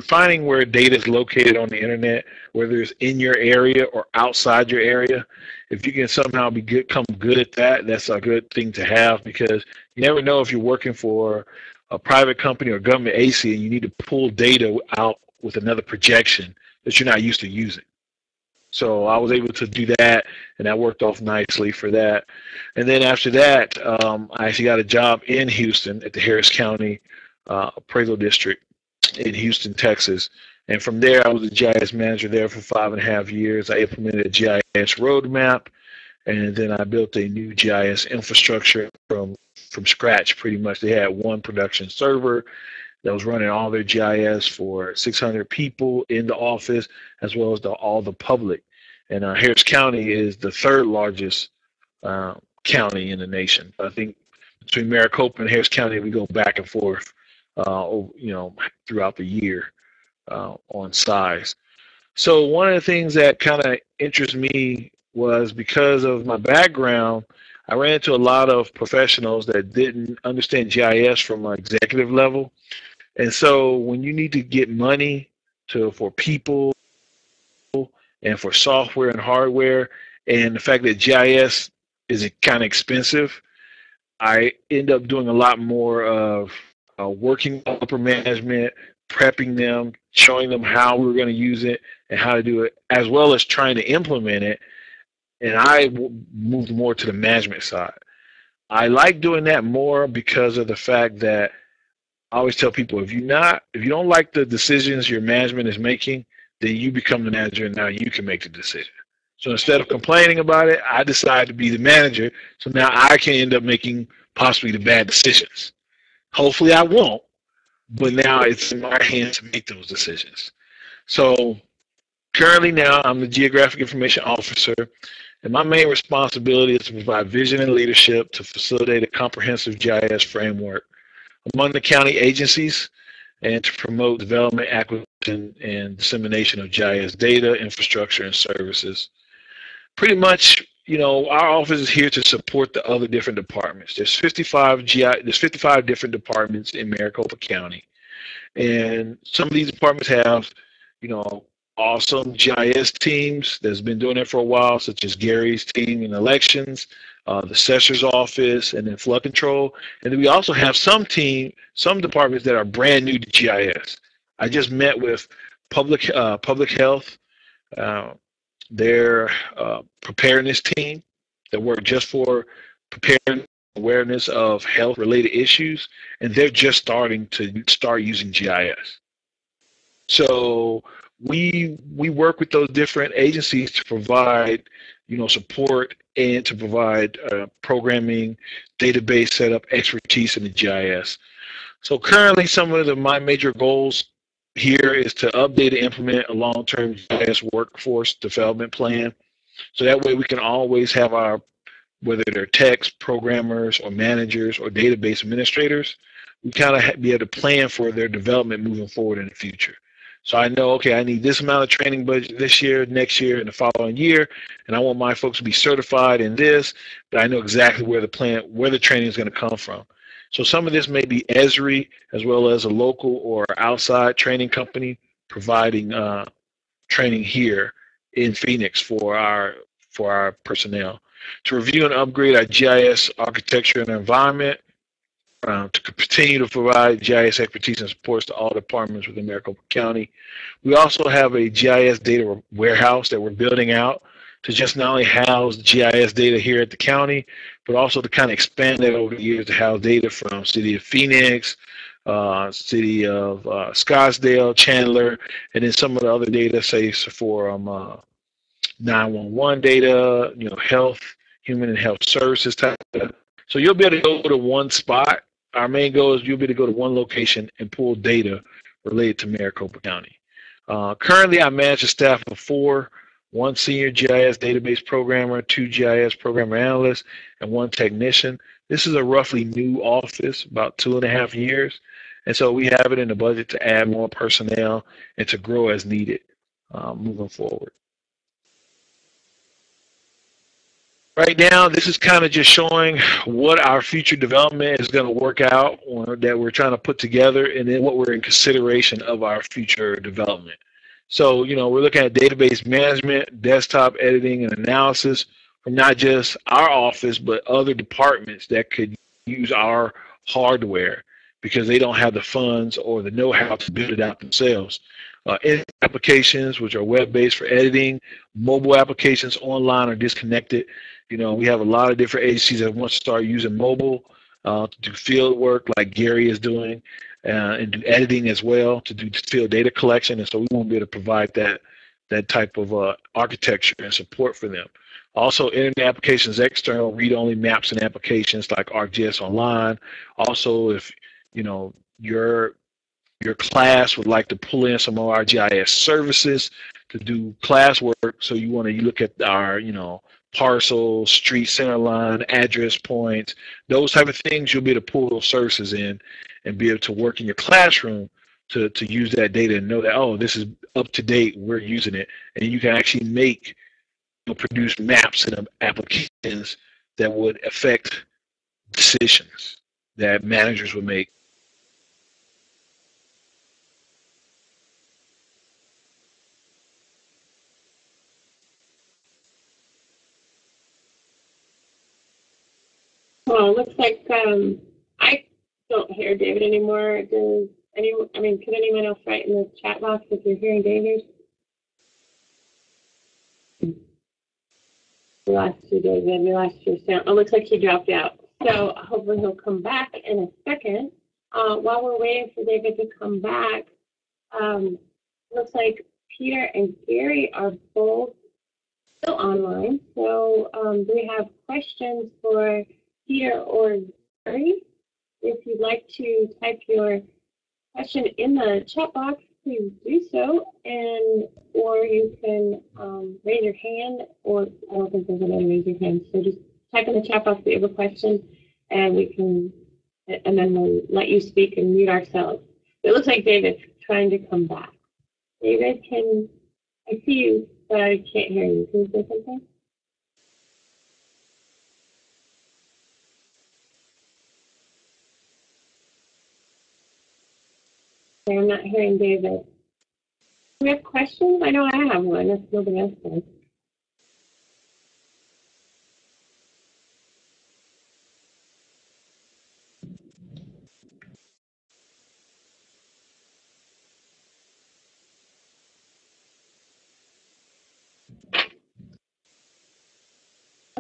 finding where data is located on the internet, whether it's in your area or outside your area. If you can somehow become good at that, that's a good thing to have, because you never know if you're working for a private company or government agency and you need to pull data out with another projection that you're not used to using. So I was able to do that, and that worked off nicely for that. And then after that, I actually got a job in Houston at the Harris County Appraisal District in Houston, Texas. And from there, I was a GIS manager there for 5.5 years. I implemented a GIS roadmap, and then I built a new GIS infrastructure from scratch, pretty much. They had one production server that was running all their GIS for 600 people in the office, as well as all the public. And Harris County is the third largest county in the nation. I think between Maricopa and Harris County, we go back and forth, throughout the year on size. So one of the things that kind of interests me was, because of my background, I ran into a lot of professionals that didn't understand GIS from an executive level. And so when you need to get money for people and for software and hardware, and the fact that GIS is kind of expensive, I end up doing a lot more of working with upper management, prepping them, showing them how we were going to use it and how to do it, as well as trying to implement it. And I moved more to the management side. I like doing that more because of the fact that I always tell people, if you don't like the decisions your management is making, then you become the manager, and now you can make the decision. So instead of complaining about it, I decide to be the manager, so now I can end up making possibly the bad decisions. Hopefully I won't, but now it's in my hands to make those decisions. So currently now I'm the Geographic Information Officer, and my main responsibility is to provide vision and leadership to facilitate a comprehensive GIS framework among the county agencies, and to promote development, acquisition, and dissemination of GIS data, infrastructure, and services. Pretty much, our office is here to support the other different departments. There's 55 different departments in Maricopa County, and some of these departments have, awesome GIS teams that's been doing it for a while, such as Gary's team in elections, the assessor's office, and then flood control. And then we also have some departments that are brand new to GIS. I just met with public health, their preparedness team that work just for preparing awareness of health-related issues, and they're just starting to using GIS. So we work with those different agencies to provide, support, and to provide programming, database setup, expertise in the GIS. So currently, some of my major goals here is to update and implement a long-term GIS workforce development plan. So that way we can always have whether they're techs, programmers, or managers, or database administrators, we kind of be able to plan for their development moving forward in the future. So I know, okay, I need this amount of training budget this year, next year, and the following year, and I want my folks to be certified in this, but I know exactly where the training is going to come from. So some of this may be Esri, as well as a local or outside training company providing training here in Phoenix for our personnel. To review and upgrade our GIS architecture and environment, to continue to provide GIS expertise and supports to all departments within Maricopa County. We also have a GIS data warehouse that we're building out to just not only house GIS data here at the county, but also to kind of expand that over the years to house data from City of Phoenix, City of Scottsdale, Chandler, and then some of the other data, say for 911 data, health, human and health services type of data. So you'll be able to go to one spot. Our main goal is you'll be able to go to one location and pull data related to Maricopa County. Currently, I manage a staff of 4, 1 senior GIS database programmer, 2 GIS programmer analysts, and 1 technician. This is a roughly new office, about 2.5 years. And so we have it in the budget to add more personnel and to grow as needed moving forward. Right now, this is kind of just showing what our future development is going to work out, or that we're trying to put together, and then what we're in consideration of our future development. So, we're looking at database management, desktop editing, and analysis from not just our office, but other departments that could use our hardware because they don't have the funds or the know-how to build it out themselves. Applications, which are web-based for editing, mobile applications online or disconnected. We have a lot of different agencies that want to start using mobile to do field work like Gary is doing, and do editing as well, to do field data collection. And so we won't be able to provide that type of architecture and support for them. Also, internet applications, external read-only maps and applications like ArcGIS Online. Also, if your class would like to pull in some of our GIS services to do class work, so you want to look at our parcel, street center line, address points, those type of things, you'll be able to pull those services in and be able to work in your classroom to use that data and know that, oh, this is up to date, we're using it. And you can actually produce maps and applications that would affect decisions that managers would make. Well, it looks like I don't hear David anymore. Could anyone else write in the chat box if you're hearing David? We lost you, David. We lost your sound. Oh, looks like he dropped out. So hopefully he'll come back in a second. While we're waiting for David to come back, looks like Peter and Gary are both still online. So do we have questions for Peter or Gary? If you'd like to type your question in the chat box, please do so, or you can raise your hand, or I don't think there's a way to raise your hand, so just type in the chat box that you have a question, and then we'll let you speak and mute ourselves. It looks like David's trying to come back. David, I see you, but I can't hear you. Can you say something? I'm not hearing David. Do we have questions? I know I have one, if nobody else does.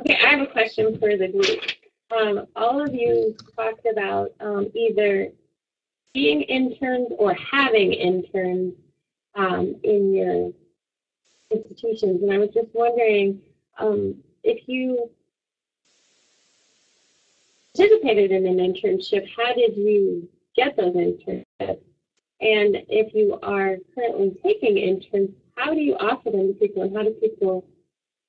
Okay, I have a question for the group. All of you talked about either being interns or having interns in your institutions, and I was just wondering if you participated in an internship, how did you get those internships? And if you are currently taking interns, how do you offer them to people, and how do people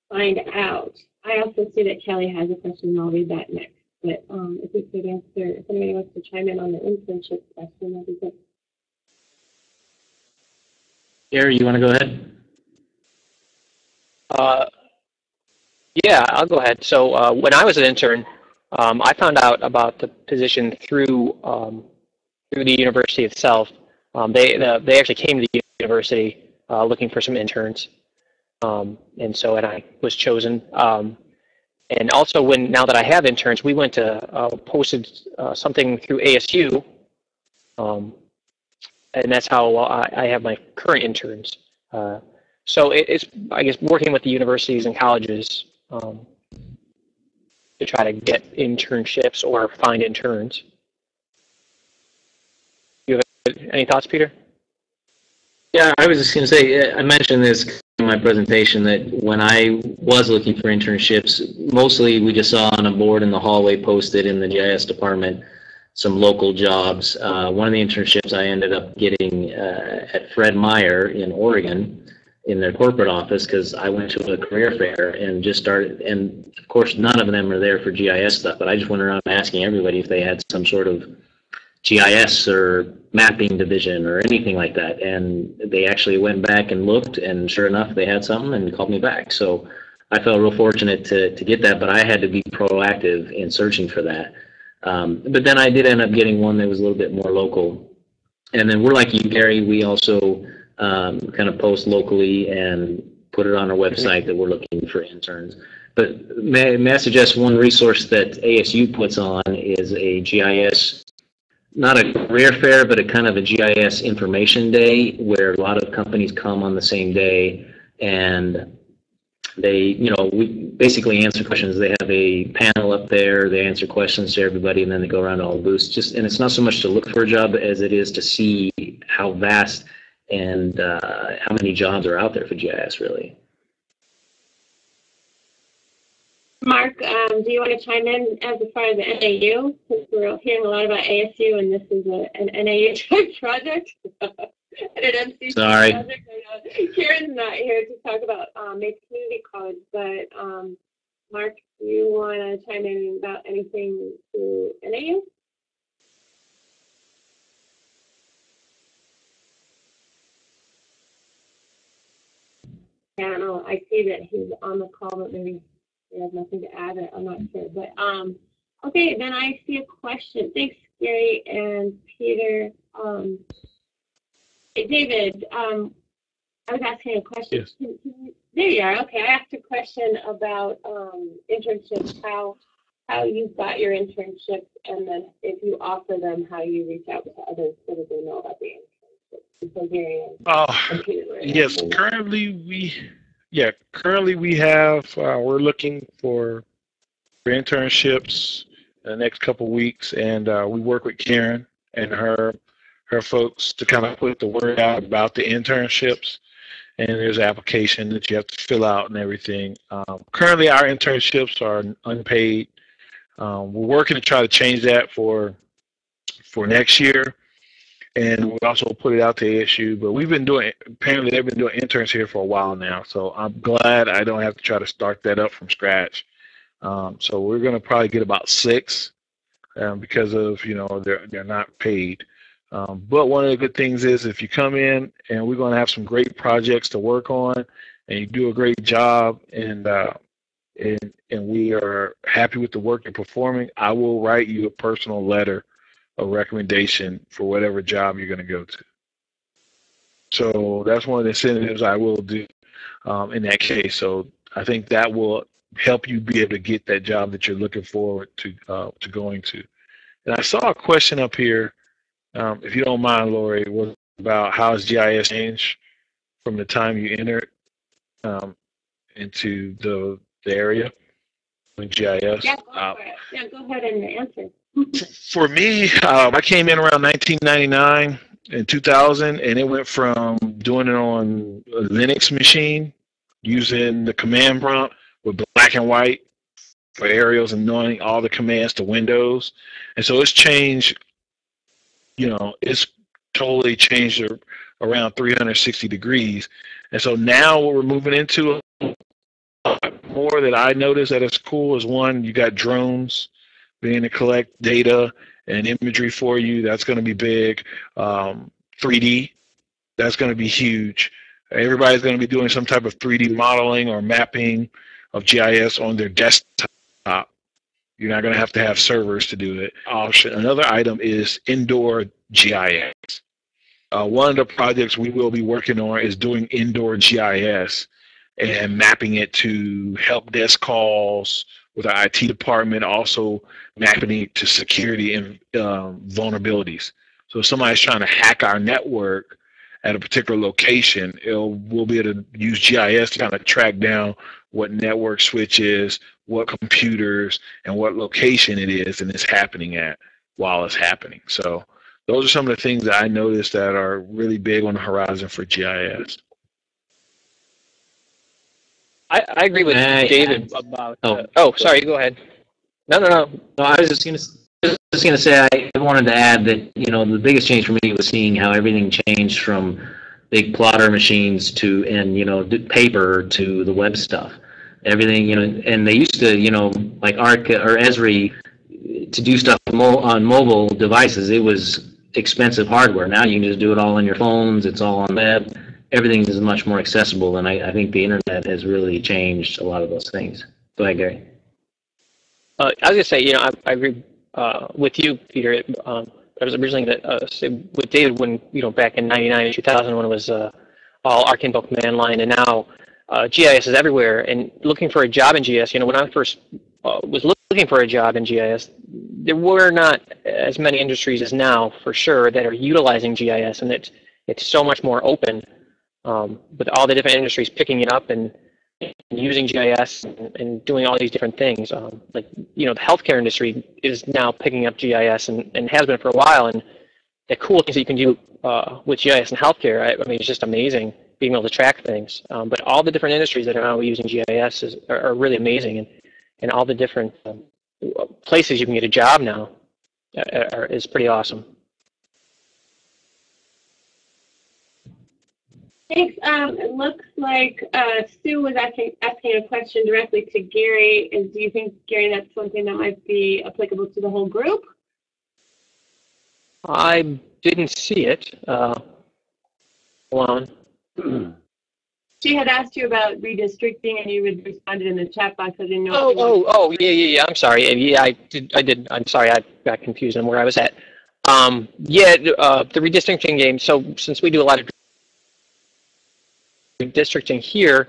find out? I also see that Kelly has a question, and I'll read that next. But if you could answer, if anybody wants to chime in on the internship question, that'd be good. Gary, you want to go ahead? Yeah, I'll go ahead. So when I was an intern, I found out about the position through the university itself. They actually came to the university looking for some interns, and I was chosen. And also, now that I have interns, we went to posted something through ASU, and that's how I have my current interns. So it's, I guess, working with the universities and colleges to try to get internships or find interns. You have any thoughts, Peter? Yeah, I was just going to say, I mentioned this in my presentation that when I was looking for internships, mostly we just saw on a board in the hallway posted in the GIS department some local jobs. One of the internships I ended up getting at Fred Meyer in Oregon in their corporate office, because I went to a career fair and just started, and of course none of them are there for GIS stuff, but I just went around asking everybody if they had some sort of GIS or mapping division or anything like that, and they actually went back and looked, and sure enough they had something and called me back. So I felt real fortunate to get that, but I had to be proactive in searching for that. But then I did end up getting one that was a little bit more local. And then we're like you, Gary, we also kind of post locally and put it on our website that we're looking for interns. But may I suggest one resource that ASU puts on is a GIS, not a career fair, but a kind of a GIS information day where a lot of companies come on the same day, and they, we basically answer questions. They have a panel up there, they answer questions to everybody, and then they go around to all the booths. And it's not so much to look for a job as it is to see how vast and how many jobs are out there for GIS, really. Mark, do you want to chime in as far as the NAU? Because we're hearing a lot about ASU, and this is an NAU type project. And an MCC Sorry. project. Karen's not here to talk about Mapes Community College, but Mark, do you want to chime in about anything to NAU? Yeah, no, I see that he's on the call, but maybe he has nothing to add. I'm not sure, but okay, then I see a question. Thanks, Gary and Peter. David, I was asking a question. Yes. There you are. Okay, I asked a question about internships, how you got your internships, and then if you offer them, how you reach out to others so that they know about the internships. So Gary and Peter, yes, currently we have, we're looking for internships in the next couple of weeks, and we work with Karen and her folks to kind of put the word out about the internships, and there's an application that you have to fill out and everything. Currently our internships are unpaid. We're working to try to change that for next year, and we also put it out to ASU, but apparently they've been doing interns here for a while now, so I'm glad I don't have to try to start that up from scratch. So we're going to probably get about 6 because of, they're not paid. But one of the good things is if you come in and we're going to have some great projects to work on, and you do a great job, and we are happy with the work you're performing, I will write you a personal letter of recommendation for whatever job you're going to go to. So that's one of the incentives I will do in that case. So I think that will help you be able to get that job that you're looking forward to going to. And I saw a question up here. If you don't mind, Lori, was about how has GIS changed from the time you entered into the area in GIS? Yeah, go for it. Yeah, go ahead and answer. For me, I came in around 1999 and 2000, and it went from doing it on a Linux machine using the command prompt with black and white for aerials and knowing all the commands to Windows. And so it's changed. It's totally changed around 360 degrees. And so now what we're moving into more that I noticed that it's cool is, one, you got drones being to collect data and imagery for you. That's going to be big. 3D, that's going to be huge. Everybody's going to be doing some type of 3D modeling or mapping of GIS on their desktop. You're not going to have servers to do it. Another item is indoor GIS. One of the projects we will be working on is doing indoor GIS and mapping it to help desk calls with our IT department, also mapping it to security and vulnerabilities. So if somebody's trying to hack our network at a particular location, we'll be able to use GIS to kind of track down what network switch is, what computers, and what location it is and it's happening at while it's happening. So those are some of the things that I noticed that are really big on the horizon for GIS. I agree with David about. Sorry, go ahead. No. No, I was just gonna say I wanted to add that the biggest change for me was seeing how everything changed from big plotter machines to paper to the web stuff. Everything and they used to like ARC or Esri to do stuff on mobile devices. It was expensive hardware. Now you can just do it all on your phones. It's all on the web. Everything is much more accessible, and I think the internet has really changed a lot of those things. Go ahead, Gary. I was going to say, I agree with you, Peter. I was originally going to with David when, back in 99 and 2000 when it was all Arcane Command Line, and now GIS is everywhere. And looking for a job in GIS, when I first was looking for a job in GIS, there were not as many industries as now, for sure, that are utilizing GIS, and it's so much more open. With all the different industries picking it up and using GIS and doing all these different things. The healthcare industry is now picking up GIS and has been for a while. And the cool things that you can do with GIS and healthcare, I mean, it's just amazing being able to track things. But all the different industries that are now using GIS are really amazing. And all the different places you can get a job now is pretty awesome. Thanks. It looks like Sue was asking a question directly to Gary. Do you think, Gary, that's something that might be applicable to the whole group? I didn't see it. Hold on. She had asked you about redistricting, and you had responded in the chat box. I didn't know. Yeah. I'm sorry. Yeah, I did. I'm sorry. I got confused on where I was at. The redistricting game. So since we do a lot of redistricting here,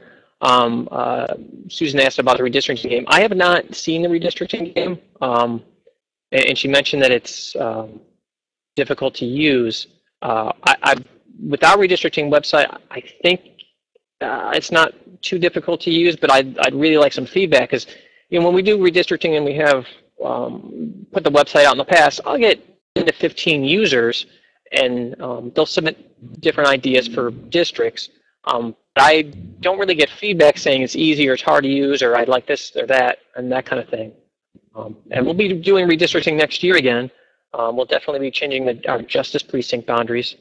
Susan asked about the redistricting game. I have not seen the redistricting game, and she mentioned that it's difficult to use. Without redistricting website, I think it's not too difficult to use, but I'd really like some feedback, because when we do redistricting and we have put the website out in the past, I'll get 10 to 15 users, and they'll submit different ideas for districts. But I don't really get feedback saying it's easy or it's hard to use, or I'd like this or that, and that kind of thing. And we'll be doing redistricting next year again. We'll definitely be changing our justice precinct boundaries.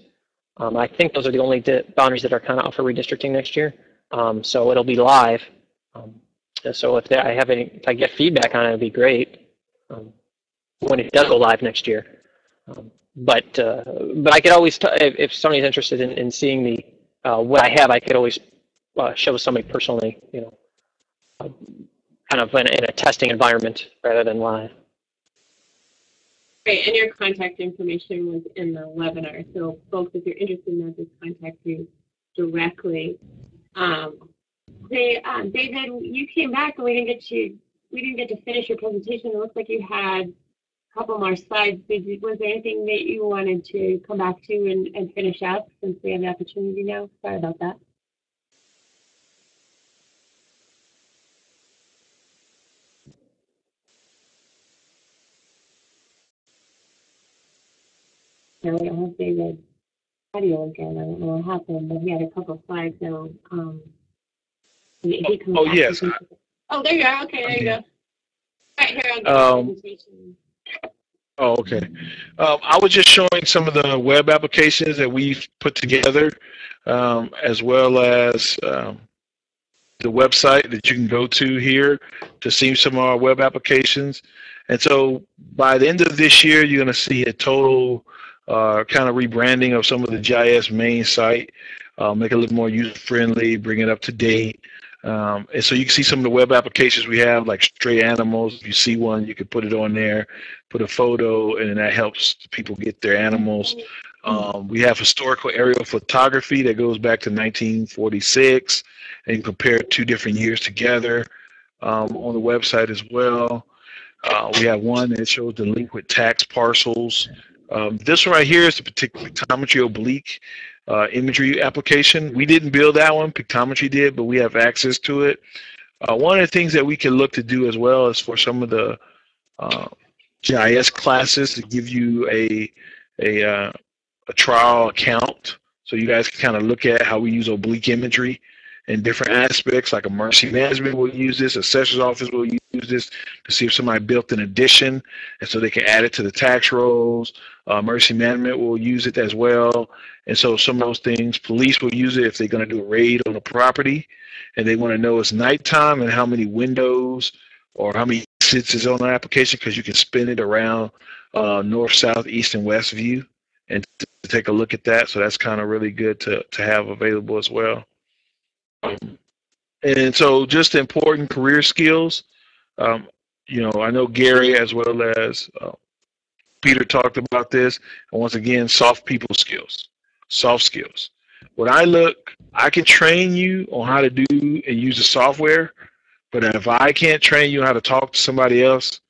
I think those are the only boundaries that are kind of up for redistricting next year. So it'll be live. So if I get feedback on it, it'd be great when it does go live next year. But I could always, if somebody's interested in seeing the what I have, I could always show somebody personally, kind of in a testing environment rather than live. Great, and your contact information was in the webinar, so folks, if you're interested in that, just contact you directly. David, you came back and we didn't get to finish your presentation. It looks like you had a couple more slides. Was there anything that you wanted to come back to and finish up, since we have the opportunity now? Sorry about that. Now we don't have David audio again. I don't know what happened, but he had a couple of slides, so he comes back. Yes. Oh, there you are. Okay, there you go. All right, here, I'll get the presentation. Oh, okay. I was just showing some of the web applications that we've put together, as well as the website that you can go to here to see some of our web applications. And so by the end of this year, you're going to see a total kind of rebranding of some of the GIS main site, make it a little more user-friendly, bring it up to date. And so you can see some of the web applications we have, like stray animals. If you see one, you can put it on there, put a photo, and that helps people get their animals. We have historical aerial photography that goes back to 1946, and you compare 2 different years together. on the website as well. We have one that shows delinquent tax parcels. This one right here is the particular pictometry oblique imagery application. We didn't build that one, Pictometry did, but we have access to it. One of the things that we can look to do as well is for some of the GIS classes to give you a trial account, so you guys can kind of look at how we use oblique imagery in different aspects. Like emergency management will use this, assessor's office will use this to see if somebody built an addition, and so they can add it to the tax rolls. Emergency management will use it as well, and so some of those things. Police will use it if they're going to do a raid on a property, and they want to know it's nighttime and how many windows or how many exits is on the application, because you can spin it around north, south, east, and west view, and to take a look at that. So that's kind of really good to have available as well. And so just important career skills. You know, I know Gary as well as Peter talked about this. And once again, soft people skills, soft skills. When I look, I can train you on how to do and use the software, but if I can't train you on how to talk to somebody else,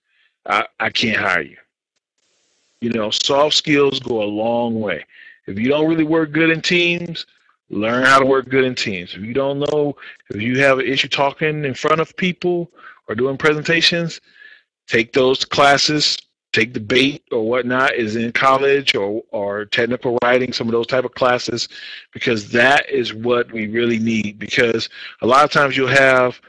I can't hire you. You know, soft skills go a long way. If you don't really work good in teams, learn how to work good in teams. If you don't know, if you have an issue talking in front of people or doing presentations, take those classes, take debate or whatnot is in college, or technical writing, some of those type of classes, because that is what we really need. Because a lot of times you'll have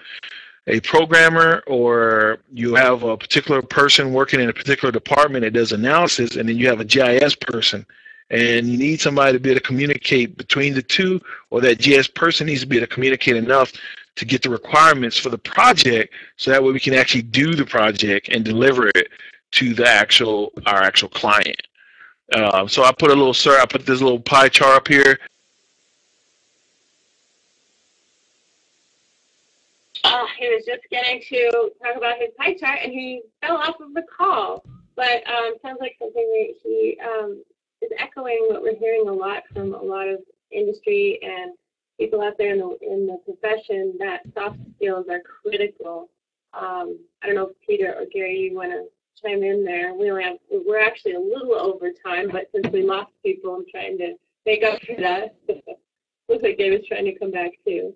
a programmer or you have a particular person working in a particular department that does analysis, and then you have a GIS person, and you need somebody to be able to communicate between the two, or that GIS person needs to be able to communicate enough to get the requirements for the project, so that way we can actually do the project and deliver it to the our actual client. So I put this little pie chart up here. He was just getting to talk about his pie chart, and he fell off of the call. But sounds like something that he is echoing what we're hearing a lot from a lot of industry and people out there in the profession, that soft skills are critical. I don't know if Peter or Gary, you want to chime in there. We're actually a little over time, but since we lost people, I'm trying to make up for that. Looks like David's trying to come back too.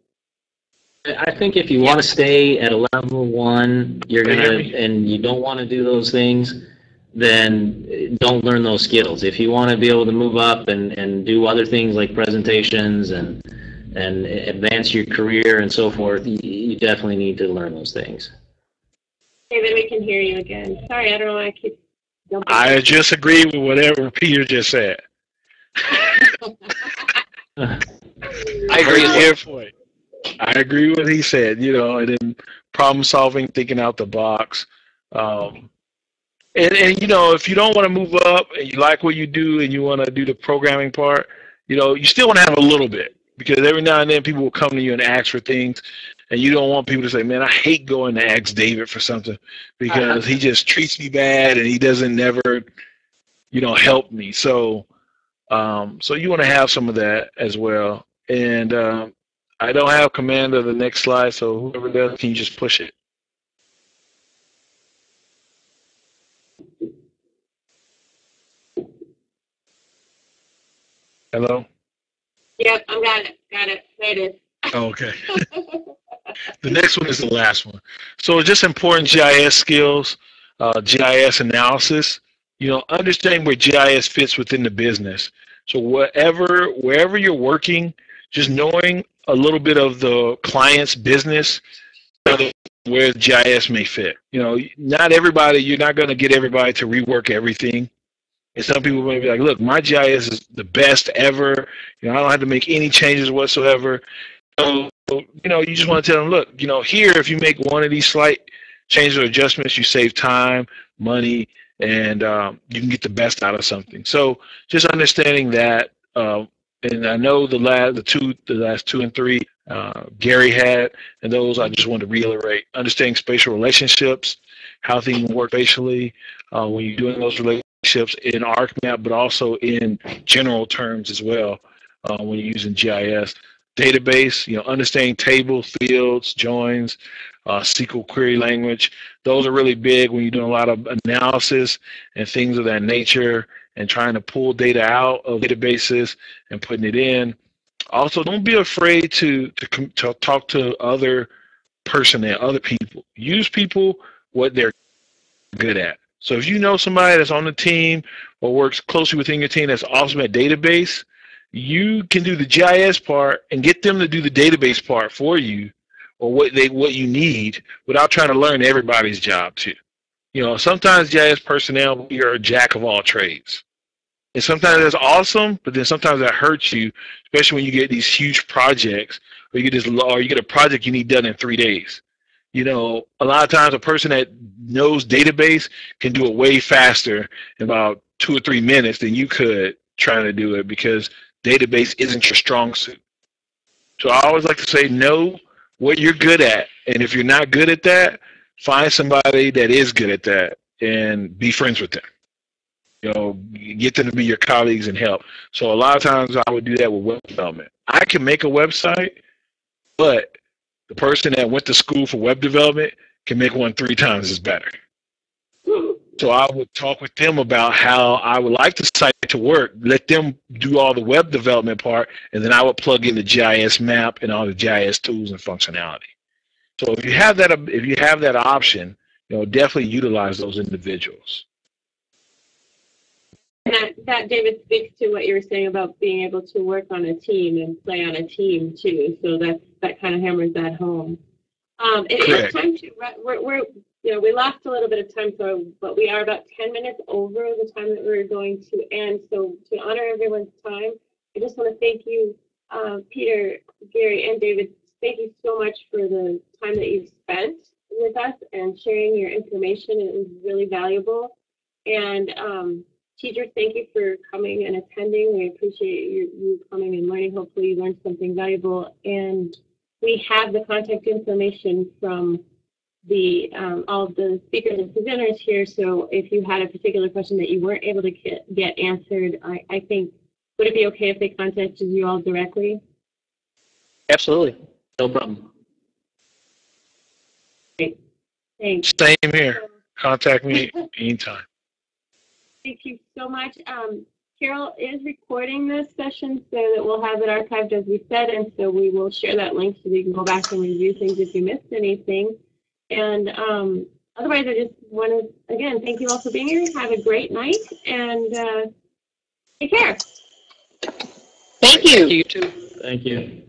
I think if you want to stay at a level 1, and you don't want to do those things, then don't learn those skills. If you want to be able to move up and do other things like presentations and advance your career and so forth, you definitely need to learn those things. David, we can hear you again. Sorry, I don't know why I keep jumping. I just agree with whatever Peter just said. I agree with it. I agree with what he said, you know, and then problem solving, thinking out the box. And you know, if you don't want to move up and you like what you do and you want to do the programming part, you know, you still want to have a little bit, because every now and then people will come to you and ask for things, and you don't want people to say, man, I hate going to ask David for something because he just treats me bad and he doesn't never, you know, help me. So so you want to have some of that as well. And I don't have command of the next slide, so whoever does, can you just push it? Hello? Yep, I got it. There it is. Oh, okay. The next one is the last one. So just important GIS skills, GIS analysis, you know, understanding where GIS fits within the business. So wherever you're working, just knowing a little bit of the client's business, where GIS may fit. You know, not everybody, you're not going to get everybody to rework everything. And some people may be like, look, my GIS is the best ever. You know, I don't have to make any changes whatsoever. So, you know, you just want to tell them, look, you know, here, if you make one of these slight changes or adjustments, you save time, money, and you can get the best out of something. So just understanding that, and I know the last 2 and 3 Gary had, and those I just want to reiterate. Understanding spatial relationships, how things work spatially when you're doing those relationships in ArcMap, but also in general terms as well when you're using GIS. database, understanding tables, fields, joins, SQL query language. Those are really big when you're doing a lot of analysis and things of that nature and trying to pull data out of databases and putting it in. Also, don't be afraid to talk to other personnel, other people. Use people what they're good at. So if you know somebody that's on the team or works closely within your team that's awesome at database, you can do the GIS part and get them to do the database part for you, or what you need, without trying to learn everybody's job too. Sometimes GIS personnel, you're a jack of all trades. And sometimes that's awesome, but then sometimes that hurts you, especially when you get these huge projects, or you get a project you need done in 3 days. A lot of times a person that knows database can do it way faster in about 2 or 3 minutes than you could trying to do it, because database isn't your strong suit. So I always like to say, know what you're good at. And if you're not good at that, find somebody that is good at that and be friends with them. Get them to be your colleagues and help. So a lot of times I would do that with web development. I can make a website, but the person that went to school for web development can make one 3 times as better. So I would talk with them about how I would like the site to work, let them do all the web development part, and then I would plug in the GIS map and all the GIS tools and functionality. So if you have that option, definitely utilize those individuals. And that, David, speaks to what you were saying about being able to work on a team and play on a team too. So that kind of hammers that home. It's time to we lost a little bit of time, but we are about 10 minutes over the time that we're going to end. So to honor everyone's time, I just want to thank you, Peter, Gary, and David. Thank you so much for the time that you've spent with us and sharing your information. It was really valuable. And teachers, thank you for coming and attending. We appreciate you coming and learning. Hopefully you learned something valuable. And we have the contact information from all of the speakers and presenters here. So if you had a particular question that you weren't able to get answered, I think, would it be okay if they contacted you all directly? Absolutely. No problem. Great. Thanks. Same here. Contact me anytime. Thank you so much. Carol is recording this session so that we'll have it archived as we said, and so we will share that link so that you can go back and review things if you missed anything. And otherwise, I just want to, again, thank you all for being here. Have a great night, and take care. Thank you. You too. Thank you.